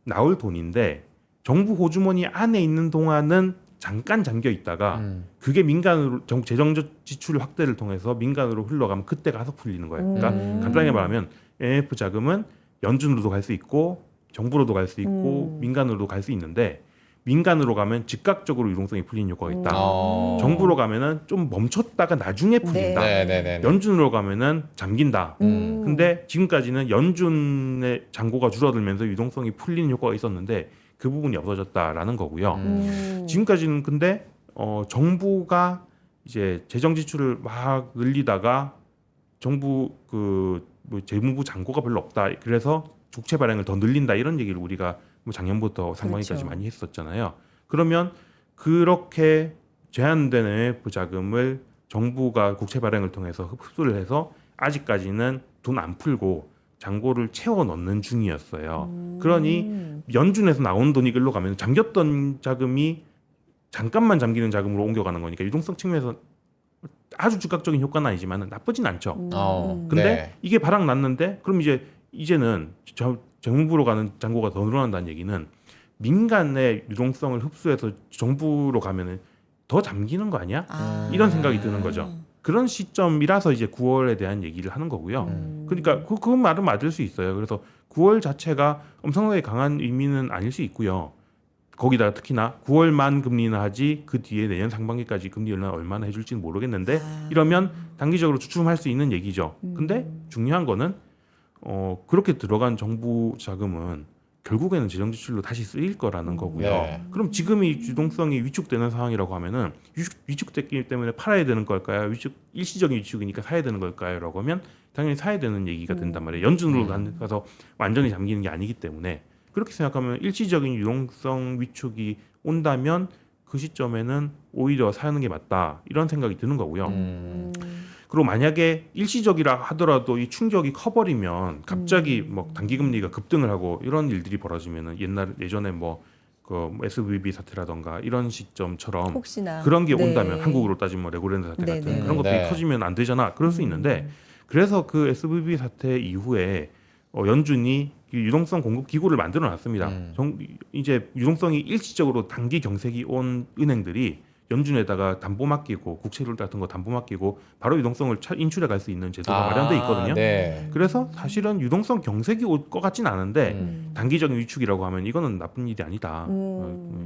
나올 돈인데 정부 호주머니 안에 있는 동안은 잠깐 잠겨 있다가 그게 민간으로 재정적 지출 확대를 통해서 민간으로 흘러가면 그때 가서 풀리는 거예요. 그러니까 간단하게 말하면 IMF 자금은 연준으로도 갈 수 있고 정부로도 갈 수 있고 민간으로도 갈 수 있는데 민간으로 가면 즉각적으로 유동성이 풀리는 효과가 있다. 정부로 가면은 좀 멈췄다가 나중에 풀린다.
네.
연준으로 가면은 잠긴다. 근데 지금까지는 연준의 잔고가 줄어들면서 유동성이 풀리는 효과가 있었는데 그 부분이 없어졌다라는 거고요. 지금까지는 근데 정부가 이제 재정 지출을 막 늘리다가 정부 뭐 재무부 잔고가 별로 없다. 그래서 국채 발행을 더 늘린다 이런 얘기를 우리가 뭐 작년부터 상반기까지
그렇죠.
많이 했었잖아요. 그러면 그렇게 제한된 IMF 자금을 정부가 국채 발행을 통해서 흡수를 해서 아직까지는 돈 안 풀고 잔고를 채워 넣는 중이었어요. 그러니 연준에서 나온 돈이 일로 가면 잠겼던 자금이 잠깐만 잠기는 자금으로 옮겨가는 거니까 유동성 측면에서 아주 즉각적인 효과는 아니지만 나쁘진 않죠. 근데
네.
이게 바닥 났는데 그럼 이제는 정부로 가는 잔고가 더 늘어난다는 얘기는 민간의 유동성을 흡수해서 정부로 가면은 더 잠기는 거 아니야? 이런 생각이 드는 거죠. 그런 시점이라서 이제 9월에 대한 얘기를 하는 거고요. 그러니까 그 말은 맞을 수 있어요. 그래서 9월 자체가 엄청나게 강한 의미는 아닐 수 있고요. 거기다가 특히나 9월만 금리나 하지 그 뒤에 내년 상반기까지 금리 얼마나 해줄지는 모르겠는데 이러면 단기적으로 주춤할 수 있는 얘기죠. 근데 중요한 거는 그렇게 들어간 정부 자금은 결국에는 재정 지출로 다시 쓰일 거라는 거고요.
네.
그럼 지금이 유동성이 위축되는 상황이라고 하면은 위축됐기 때문에 팔아야 되는 걸까요? 일시적인 위축이니까 사야 되는 걸까요?라고 하면 당연히 사야 되는 얘기가 된단 말이에요. 연준으로 가서 완전히 잠기는 게 아니기 때문에 그렇게 생각하면 일시적인 유동성 위축이 온다면 그 시점에는 오히려 사는 게 맞다 이런 생각이 드는 거고요. 그리고 만약에 일시적이라 하더라도 이 충격이 커버리면 갑자기 뭐 단기금리가 급등을 하고 이런 일들이 벌어지면은 예전에 그 SVB 사태라던가 이런 시점처럼
혹시나
그런 게
네.
온다면 한국으로 따지면 뭐 레고랜드 사태 같은
네.
그런 것들이
네.
터지면 안 되잖아. 그럴 수 있는데 그래서 그 SVB 사태 이후에 연준이 유동성 공급 기구를 만들어 놨습니다. 이제 유동성이 일시적으로 단기 경색이 온 은행들이 연준에다가 담보 맡기고 국채를 같은 거 담보 맡기고 바로 유동성을 인출해 갈 수 있는 제도가 마련돼 있거든요.
네.
그래서 사실은 유동성 경색이 올 것 같진 않은데 단기적인 위축이라고 하면 이거는 나쁜 일이 아니다.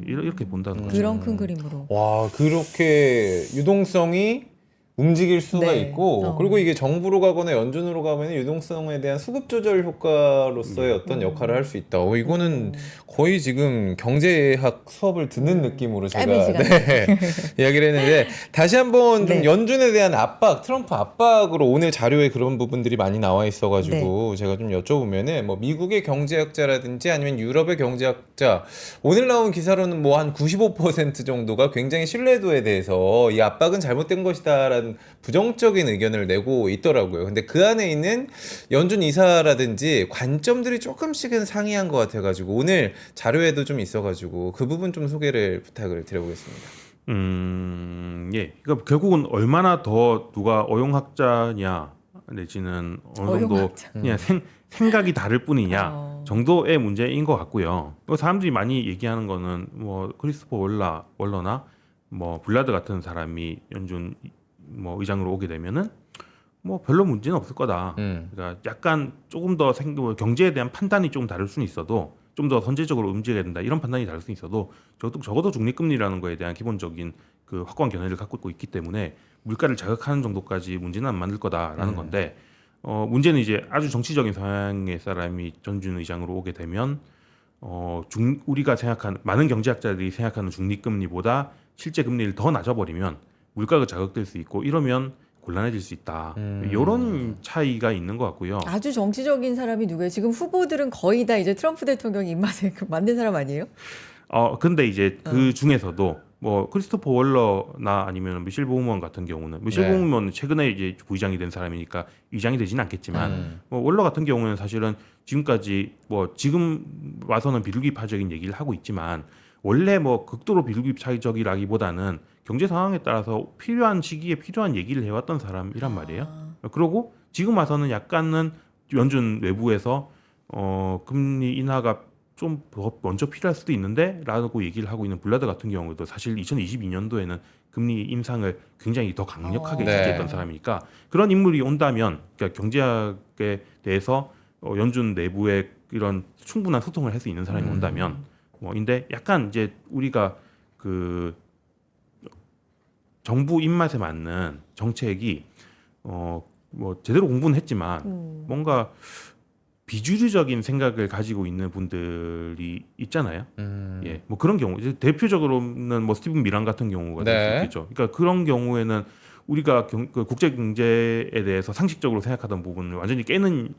이렇게 본다는 거죠.
그런 큰 그림으로.
와, 그렇게 유동성이 움직일 수가
네.
있고 그리고 이게 정부로 가거나 연준으로 가면 유동성에 대한 수급 조절 효과로서의 어떤 역할을 할 수 있다. 이거는 거의 지금 경제학 수업을 듣는 느낌으로 제가 이야기를 했는데 다시 한번 좀
네.
연준에 대한 압박, 트럼프 압박으로 오늘 자료에 그런 부분들이 많이 나와 있어가지고 제가 좀 여쭤보면은 뭐 미국의 경제학자라든지 아니면 유럽의 경제학자 오늘 나온 기사로는 뭐 한 95% 정도가 굉장히 신뢰도에 대해서 이 압박은 잘못된 것이다라는 부정적인 의견을 내고 있더라고요. 근데 그 안에 있는 연준 이사라든지 관점들이 조금씩은 상이한 것 같아가지고 오늘 자료에도 좀 있어가지고 그 부분 좀 소개를 부탁을 드려보겠습니다.
예. 그러니까 결국은 얼마나 더 누가 어용학자냐 내지는 어느 정도
어용학자.
그냥 생각이 다를 뿐이냐 정도의 문제인 것 같고요. 사람들이 많이 얘기하는 거는 뭐 크리스토퍼 월러나 뭐 블라드 같은 사람이 연준 뭐 의장으로 오게 되면은 뭐 별로 문제는 없을 거다. 그러니까 약간 조금 더 경제에 대한 판단이 좀 다를 수는 있어도 좀 더 선제적으로 움직여야 된다 이런 판단이 다를 수 있어도 적어도 중립금리라는 거에 대한 기본적인 그 확고한 견해를 갖고 있기 때문에 물가를 자극하는 정도까지 문제는 안 만들 거다라는 건데 문제는 이제 아주 정치적인 성향의 사람이 전준 의장으로 오게 되면 우리가 생각하는 많은 경제학자들이 생각하는 중립금리보다 실제 금리를 더 낮아버리면 물가가 자극될 수 있고 이러면 곤란해질 수 있다. 이런 차이가 있는 것 같고요.
아주 정치적인 사람이 누구예요? 지금 후보들은 거의 다 이제 트럼프 대통령 입맛에 만든 사람 아니에요?
근데 이제 그 중에서도 뭐 크리스토퍼 월러나 아니면 미셸 보우먼 같은 경우는 미셸
네.
보우먼은 최근에 이제 부의장이 된 사람이니까 의장이 되지는 않겠지만 뭐 월러 같은 경우는 사실은 지금까지 뭐 지금 와서는 비둘기파적인 얘기를 하고 있지만 원래 뭐 극도로 비둘기파적이라기보다는 경제 상황에 따라서 필요한 시기에 필요한 얘기를 해왔던 사람이란 말이에요. 그러고 지금 와서는 약간은 연준 외부에서 금리 인하가 좀 더 먼저 필요할 수도 있는데 라고 얘기를 하고 있는 블라드 같은 경우도 사실 2022년도에는 금리 인상을 굉장히 더 강력하게
네.
지지했던 사람이니까 그런 인물이 온다면 그러니까 경제학에 대해서 연준 내부에 이런 충분한 소통을 할 수 있는 사람이 온다면 뭐인데 약간 이제 우리가 그 정부 입맛에 맞는 정책이 뭐 제대로 공부는 했지만 뭔가 비주류적인 생각을 가지고 있는 분들이 있잖아요. 예, 뭐 그런 경우 이제 대표적으로는 뭐 스티븐 미란 같은 경우가 될 수
네.
있겠죠. 그러니까 그런 경우에는 우리가 그 국제 경제에 대해서 상식적으로 생각하던 부분을 완전히 깨는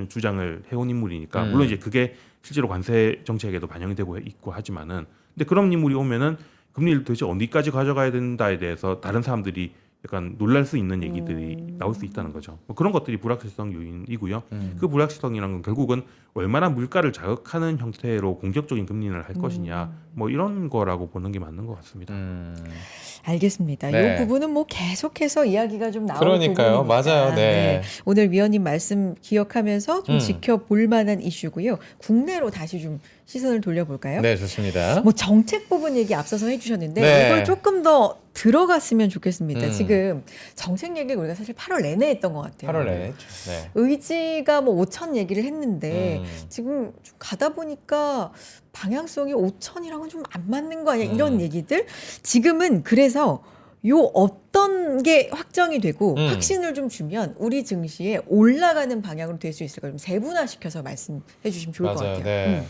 주장을 해온 인물이니까 물론 이제 그게 실제로 관세 정책에도 반영이 되고 있고 하지만은 근데 그런 인물이 오면은 금리를 도대체 어디까지 가져가야 된다에 대해서 다른 사람들이 약간 놀랄 수 있는 얘기들이 나올 수 있다는 거죠. 뭐 그런 것들이 불확실성 요인이고요. 그 불확실성이라는 건 결국은 얼마나 물가를 자극하는 형태로 공격적인 금리를 할 것이냐, 뭐 이런 거라고 보는 게 맞는 것 같습니다.
알겠습니다.
네.
이 부분은 뭐 계속해서 이야기가 좀 나올
그러니까요.
부분이니까.
맞아요. 네.
오늘 위원님 말씀 기억하면서 좀 지켜볼 만한 이슈고요. 국내로 다시 좀 시선을 돌려볼까요?
네, 좋습니다.
뭐 정책 부분 얘기 앞서서 해주셨는데
네.
이걸 조금 더 들어갔으면 좋겠습니다. 지금 정책 얘기를 우리가 사실 8월 내내 했던 것 같아요.
8월 내내 했죠. 네.
의지가 뭐 5천 얘기를 했는데 지금 좀 가다 보니까 방향성이 5천이랑은 좀 안 맞는 거 아니야 이런 얘기들 지금은 그래서 요 어떤 게 확정이 되고 확신을 좀 주면 우리 증시에 올라가는 방향으로 될 수 있을까 좀 세분화시켜서 말씀해 주시면 좋을 것
맞아요.
같아요.
네.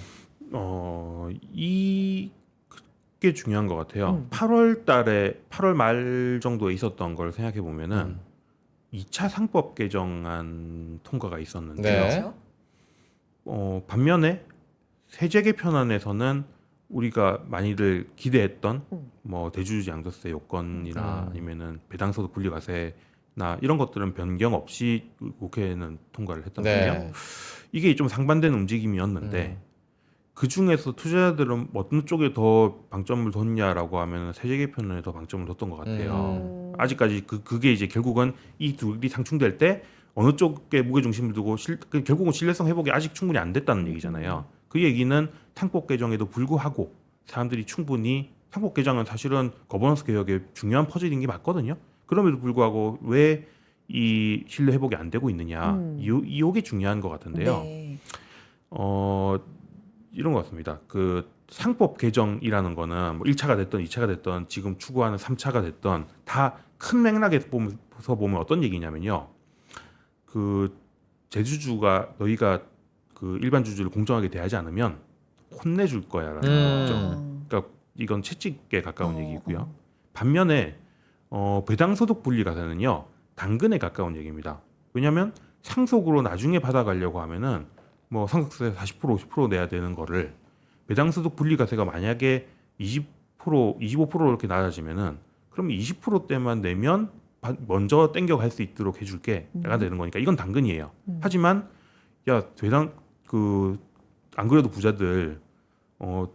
이게 중요한 것 같아요. 8월 달에 8월 말 정도에 있었던 걸 생각해 보면은 2차 상법 개정안 통과가 있었는데요.
네.
그렇죠?
반면에 세제 개편안에서는 우리가 많이들 기대했던 뭐 대주주지 양도세 요건이나 아니면은 배당소득 분리과세나 이런 것들은 변경 없이 국회에는 통과를 했단 말이에요.
네.
이게 좀 상반된 움직임이었는데 그 중에서 투자자들은 어떤 쪽에 더 방점을 뒀냐라고 하면 세제 개편에 더 방점을 뒀던 것 같아요. 아직까지 그게 이제 결국은 이 둘이 상충될 때 어느 쪽에 무게 중심을 두고 결국은 신뢰성 회복이 아직 충분히 안 됐다는 얘기잖아요. 그 얘기는 상법 개정에도 불구하고 사람들이 충분히 상법 개정은 사실은 거버넌스 개혁의 중요한 퍼즐인 게 맞거든요. 그럼에도 불구하고 왜 이 신뢰 회복이 안 되고 있느냐, 이게 중요한 것 같은데요.
네.
이런 것 같습니다. 그 상법 개정이라는 거는 뭐 1차가 됐던 2차가 됐던 지금 추구하는 3차가 됐던 다 큰 맥락에서 보면 어떤 얘기냐면요. 그 제주주가 너희가 그 일반 주주를 공정하게 대하지 않으면 혼내줄 거야라는 거죠. 그러니까 이건 채찍에 가까운 얘기고요. 반면에 배당소득 분리과세는요 당근에 가까운 얘기입니다. 왜냐하면 상속으로 나중에 받아가려고 하면은 뭐 상속세 40% 50% 내야 되는 거를 배당소득 분리과세가 만약에 20% 25% 이렇게 낮아지면은 그럼 20%대만 내면 먼저 땡겨갈 수 있도록 해줄게가 되는 거니까 이건 당근이에요. 하지만 야 배당 안 그래도 부자들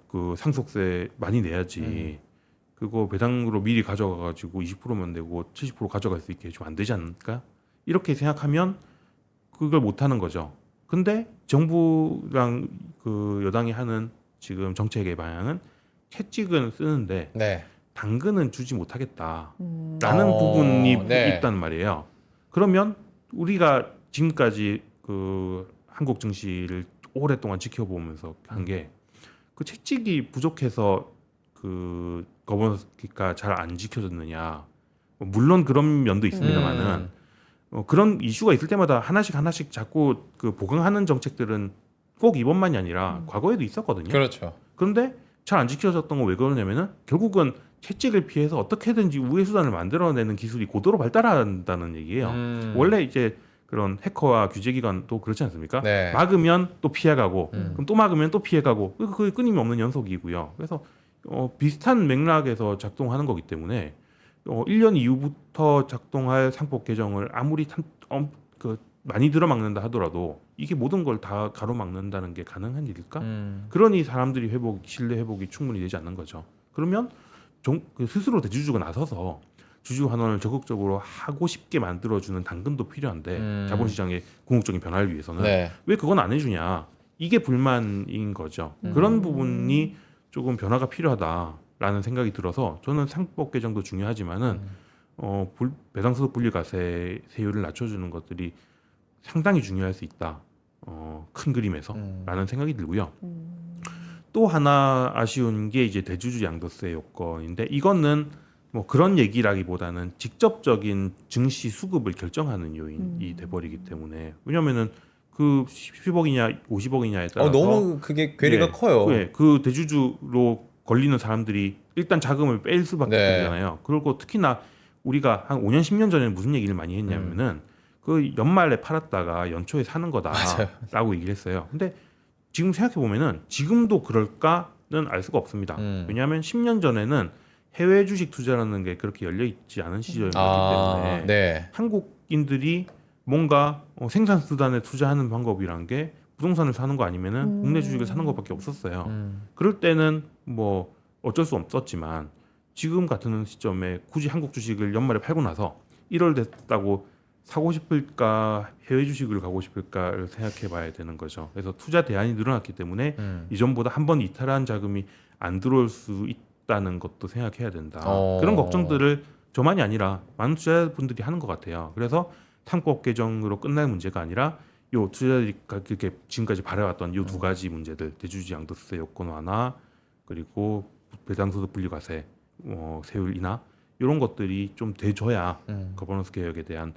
그 상속세 많이 내야지. 그거 배당으로 미리 가져가가지고 20%만 내고 70% 가져갈 수 있게 해주면 안 되지 않을까? 이렇게 생각하면 그걸 못 하는 거죠. 근데 정부랑 그 여당이 하는 지금 정책의 방향은 채찍은 쓰는데
네.
당근은 주지 못하겠다라는
음.
부분이
네.
있단 말이에요. 그러면 우리가 지금까지 그 한국 증시를 오랫동안 지켜보면서 한 게 그 채찍이 부족해서 그 거버넌스가 잘 안 지켜졌느냐. 물론 그런 면도 있습니다만은 그런 이슈가 있을 때마다 하나씩 자꾸 그 보강하는 정책들은 꼭 이번만이 아니라 과거에도 있었거든요.
그렇죠.
그런데 잘 안 지켜졌던 건 왜 그러냐면은 결국은 채찍을 피해서 어떻게든지 우회 수단을 만들어내는 기술이 고도로 발달한다는 얘기예요. 원래 이제 그런 해커와 규제기관도 그렇지 않습니까?
네.
막으면 또 피해가고 그럼 또 막으면 또 피해가고 그게 끊임이 없는 연속이고요. 그래서 비슷한 맥락에서 작동하는 거기 때문에 1년 이후부터 작동할 상법 개정을 아무리 많이 들어막는다 하더라도 이게 모든 걸 다 가로막는다는 게 가능한 일일까? 그러니 사람들이 신뢰 회복이 충분히 되지 않는 거죠. 그러면 스스로 대주주가 나서서 주주 환원을 적극적으로 하고 싶게 만들어주는 당근도 필요한데 자본시장의 궁극적인 변화를 위해서는
네.
왜 그건 안 해주냐? 이게 불만인 거죠. 그런 부분이 조금 변화가 필요하다라는 생각이 들어서 저는 상법 개정도 중요하지만은 배당소득 분리과세 세율을 낮춰주는 것들이 상당히 중요할 수 있다. 큰 그림에서라는 생각이 들고요. 또 하나 아쉬운 게 이제 대주주 양도세 요건인데 이거는 뭐 그런 얘기라기보다는 직접적인 증시 수급을 결정하는 요인이 돼버리기 때문에 왜냐면은 그 10억이냐 50억이냐에 따라서
너무 그게 괴리가 커요.
그 대주주로 걸리는 사람들이 일단 자금을 뺄 수밖에
네.
없잖아요. 그리고 특히나 우리가 한 5년 10년 전에는 무슨 얘기를 많이 했냐면은 그 연말에 팔았다가 연초에 사는 거다라고 얘기를 했어요. 근데 지금 생각해 보면은 지금도 그럴까는 알 수가 없습니다. 왜냐하면 10년 전에는 해외 주식 투자라는 게 그렇게 열려 있지 않은 시절이기 때문에
네.
한국인들이 뭔가 생산 수단에 투자하는 방법이란 게 부동산을 사는 거 아니면은 국내 주식을 사는 것밖에 없었어요. 그럴 때는 뭐 어쩔 수 없었지만 지금 같은 시점에 굳이 한국 주식을 연말에 팔고 나서 1월 됐다고 사고 싶을까 해외 주식을 가고 싶을까를 생각해 봐야 되는 거죠. 그래서 투자 대안이 늘어났기 때문에 이전보다 한 번 이탈한 자금이 안 들어올 수 있다는 것도 생각해야 된다. 그런 걱정들을 저만이 아니라 많은 투자자분들이 하는 것 같아요. 그래서 상법 개정으로 끝날 문제가 아니라 요 투자자들이 그렇게 지금까지 발해왔던 요 두 가지 문제들 대주주 양도세 요건 완화 그리고 배당소득 분리과세 세율 인하 이런 것들이 좀 돼줘야 거버넌스 개혁에 대한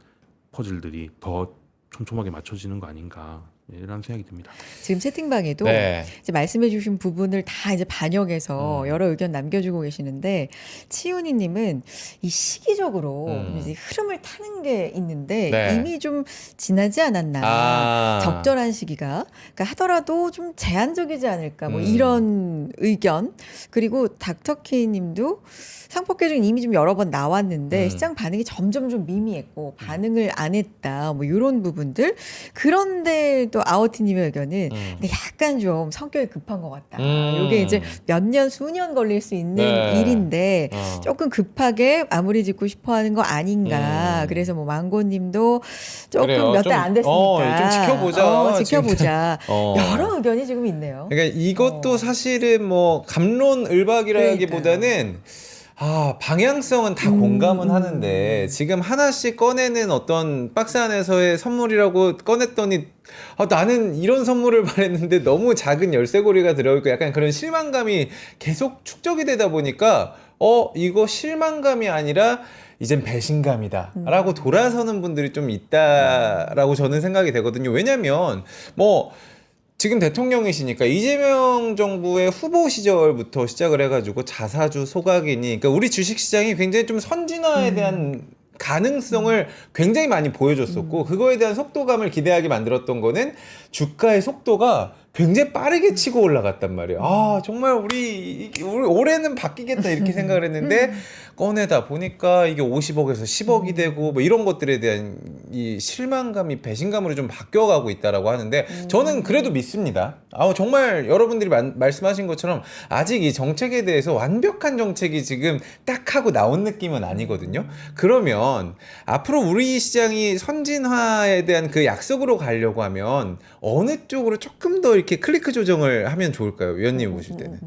퍼즐들이 더 촘촘하게 맞춰지는 거 아닌가 이런 생각이 듭니다.
지금 채팅방에도
네.
이제 말씀해주신 부분을 다 이제 반영해서 여러 의견 남겨주고 계시는데 치훈이님은 이 시기적으로 이제 흐름을 타는 게 있는데
네.
이미 좀 지나지 않았나 적절한 시기가 그러니까 하더라도 좀 제한적이지 않을까 뭐 이런 의견 그리고 닥터케이님도 상법 개정이 이미 좀 여러 번 나왔는데 시장 반응이 점점 좀 미미했고 반응을 안 했다 뭐 이런 부분들 그런데 또 아워티님의 의견은 근데 약간 좀 성격이 급한 것 같다. 이게 이제 몇 년 수년 걸릴 수 있는
네.
일인데 조금 급하게 마무리 짓고 싶어하는 거 아닌가. 그래서 뭐 망고님도 조금 몇 달 안 됐으니까
좀 지켜보자.
지켜보자.
지금.
여러 의견이 지금 있네요.
그러니까 이것도 사실은 뭐 감론을박이라기보다는 방향성은 다 공감은 하는데 지금 하나씩 꺼내는 어떤 박스 안에서의 선물이라고 꺼냈더니 나는 이런 선물을 바랬는데 너무 작은 열쇠고리가 들어있고 약간 그런 실망감이 계속 축적이 되다 보니까 이거 실망감이 아니라 이젠 배신감이다 라고 돌아서는 분들이 좀 있다라고 저는 생각이 되거든요. 왜냐면 뭐 지금 대통령이시니까 이재명 정부의 후보 시절부터 시작을 해가지고 자사주 소각이니 그러니까 우리 주식시장이 굉장히 좀 선진화에 대한 가능성을 굉장히 많이 보여줬었고 그거에 대한 속도감을 기대하게 만들었던 거는 주가의 속도가 굉장히 빠르게 치고 올라갔단 말이에요. 정말 우리 올해는 바뀌겠다 이렇게 생각을 했는데 꺼내다 보니까 이게 50억에서 10억이 되고 뭐 이런 것들에 대한 이 실망감이 배신감으로 좀 바뀌어가고 있다라고 하는데 저는 그래도 믿습니다. 정말 여러분들이 말씀하신 것처럼 아직 이 정책에 대해서 완벽한 정책이 지금 딱 하고 나온 느낌은 아니거든요. 그러면 앞으로 우리 시장이 선진화에 대한 그 약속으로 가려고 하면 어느 쪽으로 조금 더 이렇게 클리크 조정을 하면 좋을까요? 위원님 보실 때는.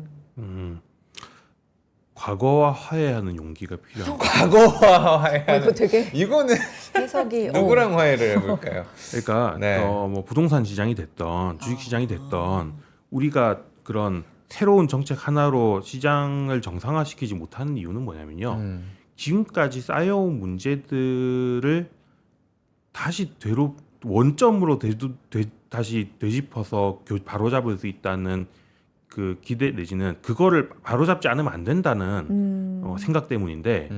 과거와 화해하는 용기가 필요한 거예요.
과거와 화해하는
이거 되게
이거는
해석이
누구랑 화해를 해볼까요?
그러니까
네.
뭐 부동산 시장이 됐던 주식 시장이 됐던 우리가 그런 새로운 정책 하나로 시장을 정상화시키지 못하는 이유는 뭐냐면요. 지금까지 쌓여온 문제들을 다시 원점으로 다시 되짚어서 바로잡을 수 있다는 그 기대 내지는 그거를 바로잡지 않으면 안 된다는 생각 때문인데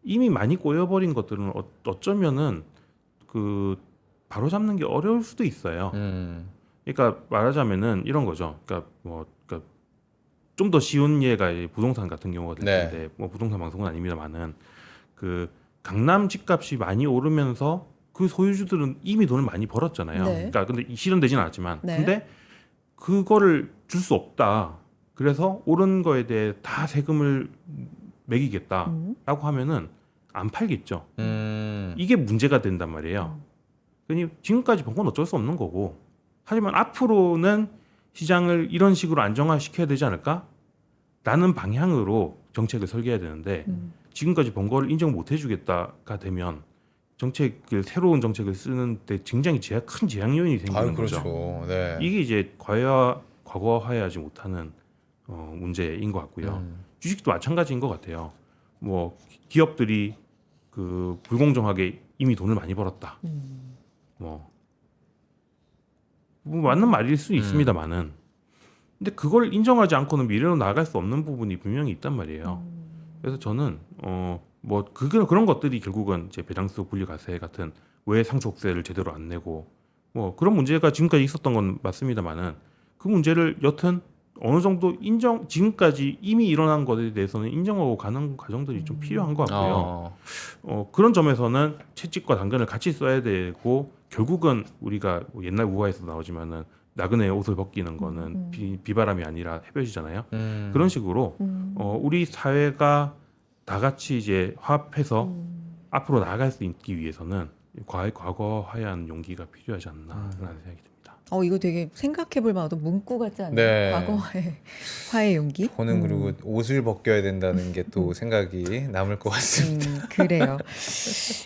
이미 많이 꼬여버린 것들은 어쩌면은 그 바로잡는 게 어려울 수도 있어요. 그러니까 말하자면은 이런 거죠. 그러니까 좀 더 쉬운 예가 부동산 같은 경우가 될
네.
텐데 뭐 부동산 방송은 아닙니다만은 그 강남 집값이 많이 오르면서 그 소유주들은 이미 돈을 많이 벌었잖아요.
네.
그러니까 근데 실현되지는 않았지만
네.
근데 그거를 줄 수 없다. 그래서 오른 거에 대해 다 세금을 매기겠다라고 하면은 안 팔겠죠. 이게 문제가 된단 말이에요. 그러니 지금까지 본 건 어쩔 수 없는 거고 하지만 앞으로는 시장을 이런 식으로 안정화시켜야 되지 않을까? 라는 방향으로 정책을 설계해야 되는데 지금까지 본 거를 인정 못 해주겠다가 되면 새로운 정책을 쓰는데 굉장히 큰 제약 요인이 생기는
그렇죠.
거죠.
네.
이게 이제 과거와 화해하지 못하는 문제인 것 같고요. 주식도 마찬가지인 것 같아요. 뭐 기업들이 그 불공정하게 이미 돈을 많이 벌었다. 뭐 맞는 말일 수 있습니다만은 근데 그걸 인정하지 않고는 미래로 나아갈 수 없는 부분이 분명히 있단 말이에요. 그래서 저는 그런 것들이 결국은 이제 배당수 분리과세 같은 왜 상속세를 제대로 안 내고 뭐 그런 문제가 지금까지 있었던 건 맞습니다만은 그 문제를 여튼 어느 정도 지금까지 이미 일어난 것에 대해서는 인정하고 가는 과정들이 좀 필요한 것 같고요. 그런 점에서는 채찍과 당근을 같이 써야 되고 결국은 우리가 옛날 우화에서 나오지만은 나그네의 옷을 벗기는 거는 비바람이 아니라 햇볕이잖아요. 그런 식으로 우리 사회가 다 같이 이제 화합해서 앞으로 나아갈 수 있기 위해서는 과거 화해하는 용기가 필요하지 않나라는 생각이 듭니다.
이거 되게 생각해볼 만한 문구 같지 않나요?
네.
과거의 화해 용기.
저는 그리고 옷을 벗겨야 된다는 게 또 생각이 남을 것 같습니다.
그래요.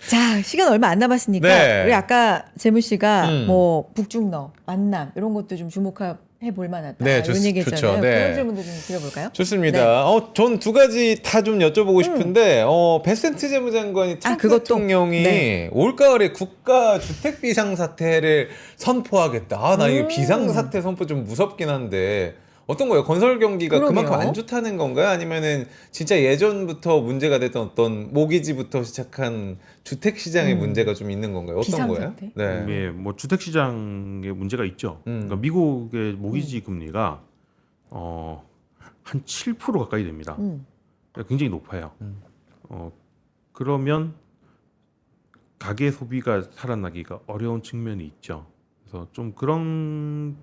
자, 시간 얼마 안 남았으니까
네.
우리 아까 재무 씨가 뭐 북중러 만남 이런 것도 좀 주목해 볼 만하다.
네,
이런 얘기했잖아요.
좋죠. 네.
그런 질문도 좀 드려볼까요?
좋습니다. 전 두 가지 다 좀 여쭤보고 싶은데 베센트 재무장관이 트럼프
그것도?
대통령이
네.
올가을에 국가 주택 비상사태를 선포하겠다. 나 이거 비상사태 선포 좀 무섭긴 한데 어떤 거예요? 건설 경기가
그러게요.
그만큼 안 좋다는 건가요? 아니면은 진짜 예전부터 문제가 됐던 어떤 모기지부터 시작한 주택 시장의 문제가 좀 있는 건가요? 어떤 거예요?
비상사태?
네.
예, 뭐 주택 시장에 문제가 있죠. 그러니까 미국의 모기지 금리가 한 7% 가까이 됩니다. 그러니까 굉장히 높아요. 그러면 가계 소비가 살아나기가 어려운 측면이 있죠. 그래서 좀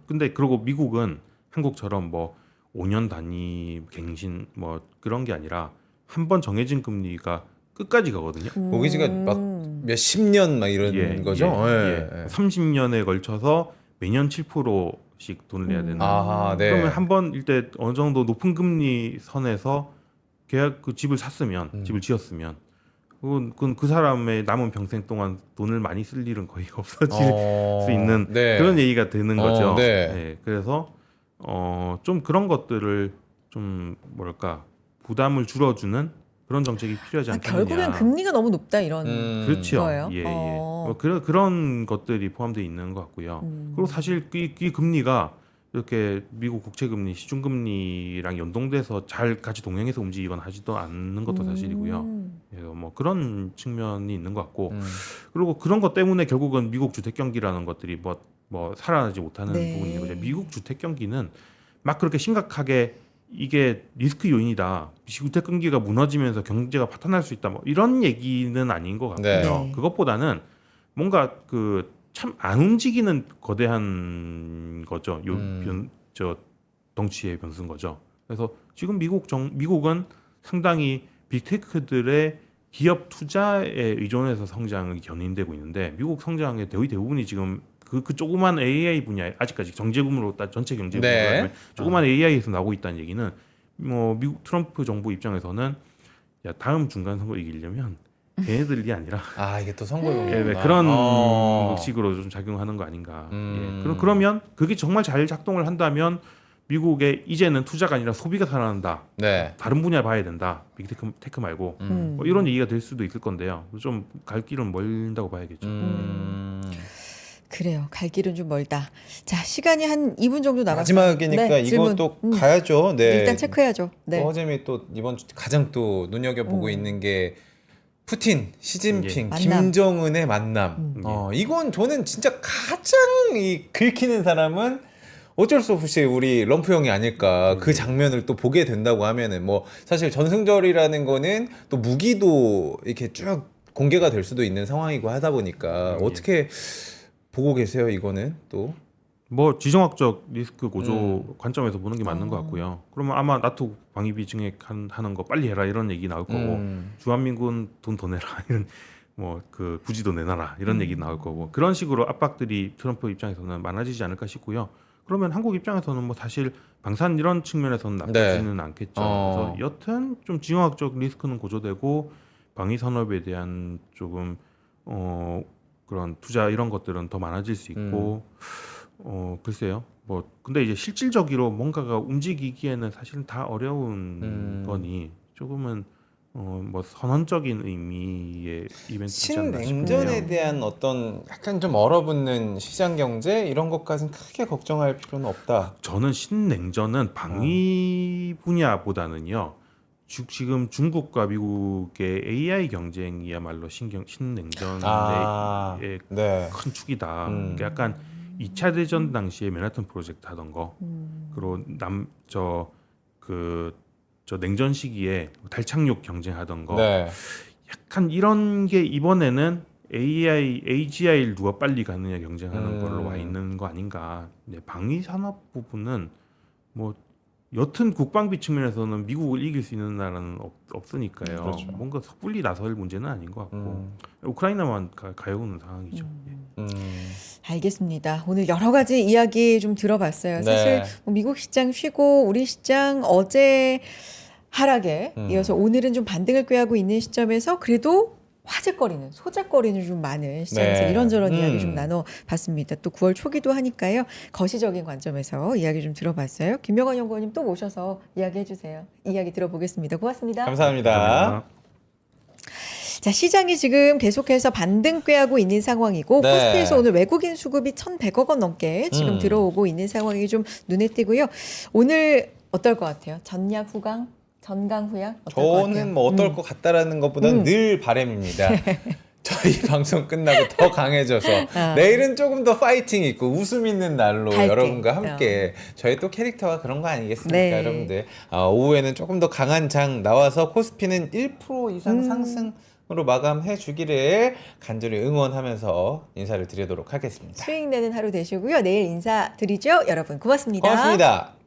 근데 그리고 미국은 한국처럼 뭐 5년 단위 갱신 뭐 그런 게 아니라 한 번 정해진 금리가 끝까지 가거든요.
모기지가 막 몇십 년 막 이런 거죠? 예.
30년에 걸쳐서 매년 7%씩 돈을 내야 되는.
아, 네.
그러면 한 번 일대 어느 정도 높은 금리 선에서 그 집을 샀으면 집을 지었으면 그건 그 사람의 남은 평생 동안 돈을 많이 쓸 일은 거의 없어질 수 있는
네.
그런 얘기가 되는 거죠.
네.
그래서 좀 그런 것들을 좀 뭐랄까 부담을 줄여주는 그런 정책이 필요하지 않겠느냐.
결국엔 금리가 너무 높다 이런
그렇죠.
거예요.
예. 뭐 그런 것들이 포함되어 있는 것 같고요. 그리고 사실 이 금리가 이렇게 미국 국채 금리, 시중 금리랑 연동돼서 잘 같이 동행해서 움직이거나 하지도 않는 것도 사실이고요. 그래서 뭐 그런 측면이 있는 것 같고, 그리고 그런 것 때문에 결국은 미국 주택 경기라는 것들이 뭐 살아나지 못하는
네.
부분인 거죠. 미국 주택 경기는 막 그렇게 심각하게 이게 리스크 요인이다. 주택 경기가 무너지면서 경제가 파탄날 수 있다. 뭐 이런 얘기는 아닌 것 같고요.
네.
그것보다는 뭔가 참 안 움직이는 거대한 거죠. 저 덩치의 변수인 거죠. 그래서 지금 미국은 상당히 빅테크들의 기업 투자에 의존해서 성장이 견인되고 있는데 미국 성장의 거의 대부분이 지금 그 조그만 AI 분야에 아직까지 경제금으로 전체 경제금으로
네.
조그만 AI에서 나오고 있다는 얘기는 뭐 미국 트럼프 정부 입장에서는 야 다음 중간 선거 이기려면 걔네들이 아니라
아 이게 또 선거용이구나.
예, 그런 식으로 좀 작용하는 거 아닌가. 예. 그러면 그게 정말 잘 작동을 한다면 미국의 이제는 투자가 아니라 소비가 살아난다.
네.
다른 분야 봐야 된다. 빅테크 말고 뭐 이런 얘기가 될 수도 있을 건데요. 좀 갈 길은 멀다고 봐야겠죠.
그래요. 갈 길은 좀 멀다. 자, 시간이 한 2분 정도 남았어요.
마지막이니까
네,
이거
질문.
또 가야죠. 네.
일단 체크해야죠. 네.
허재미 또 이번 주 가장 또 눈여겨보고 있는 게 푸틴, 시진핑,
만남.
김정은의 만남. 이건 저는 진짜 가장 이 긁히는 사람은 어쩔 수 없이 우리 럼프 형이 아닐까. 그 장면을 또 보게 된다고 하면은 뭐 사실 전승절이라는 거는 또 무기도 이렇게 쭉 공개가 될 수도 있는 상황이고 하다 보니까 어떻게 보고 계세요? 이거는 또
뭐 지정학적 리스크 고조 관점에서 보는 게 맞는 것 같고요. 그러면 아마 나토 방위비 증액하는 거 빨리 해라 이런 얘기 나올 거고 주한민군 돈 더 내라 이런 뭐 그 부지도 내놔라 이런 얘기 나올 거고 그런 식으로 압박들이 트럼프 입장에서는 많아지지 않을까 싶고요. 그러면 한국 입장에서는 뭐 사실 방산 이런 측면에서는 나쁘지는 않겠죠. 그래서 여튼 좀 지정학적 리스크는 고조되고 방위 산업에 대한 조금 그런 투자 이런 것들은 더 많아질 수 있고 글쎄요. 뭐 근데 이제 실질적으로 뭔가가 움직이기에는 사실은 다 어려운 거니 조금은 뭐 선언적인 의미의 이벤트지 않나
신냉전에
싶네요.
대한 어떤 약간 좀 얼어붙는 시장 경제 이런 것까지는 크게 걱정할 필요는 없다.
저는 신냉전은 방위 분야보다는요. 지금 중국과 미국의 AI 경쟁이야말로 신냉전의
네.
큰 축이다. 그러니까 약간 2차 대전 당시에 맨하튼 프로젝트 하던 거, 그리고 저 냉전 시기에 달 착륙 경쟁하던 거,
네.
약간 이런 게 이번에는 AGI를 누가 빨리 가느냐 경쟁하는 걸로 와 있는 거 아닌가. 네, 방위 산업 부분은 뭐 여튼 국방비 측면에서는 미국을 이길 수 있는 나라는 없으니까요.
그렇죠.
뭔가 섣불리 나설 문제는 아닌 것 같고 우크라이나만 가여오는 상황이죠. 예.
알겠습니다. 오늘 여러 가지 이야기 좀 들어봤어요.
네.
사실 뭐 미국 시장 쉬고 우리 시장 어제 하락에 이어서 오늘은 좀 반등을 꾀하고 있는 시점에서 그래도 화제거리는 소재거리는 좀 많은 시장에서
네.
이런저런 이야기 좀 나눠봤습니다. 또 9월 초기도 하니까요. 거시적인 관점에서 이야기 좀 들어봤어요. 김명환 연구원님 또 모셔서 이야기해 주세요. 이야기 들어보겠습니다. 고맙습니다.
감사합니다.
자, 시장이 지금 계속해서 반등 꾀하고 있는 상황이고
네.
코스피에서 오늘 외국인 수급이 1,100억 원 넘게 지금 들어오고 있는 상황이 좀 눈에 띄고요. 오늘 어떨 것 같아요? 전약 후강? 전강 후약? 어떨 것 같아요?
저는 뭐 어떨 것 같다라는 것보다는 늘 바람입니다. 저희 방송 끝나고 더 강해져서 내일은 조금 더 파이팅 있고 웃음 있는 날로
파이팅.
여러분과 함께 저희 또 캐릭터가 그런 거 아니겠습니까?
네.
여러분들 오후에는 조금 더 강한 장 나와서 코스피는 1% 이상 상승으로 마감해 주기를 간절히 응원하면서 인사를 드리도록 하겠습니다.
수익 내는 하루 되시고요. 내일 인사드리죠. 여러분 고맙습니다.
고맙습니다.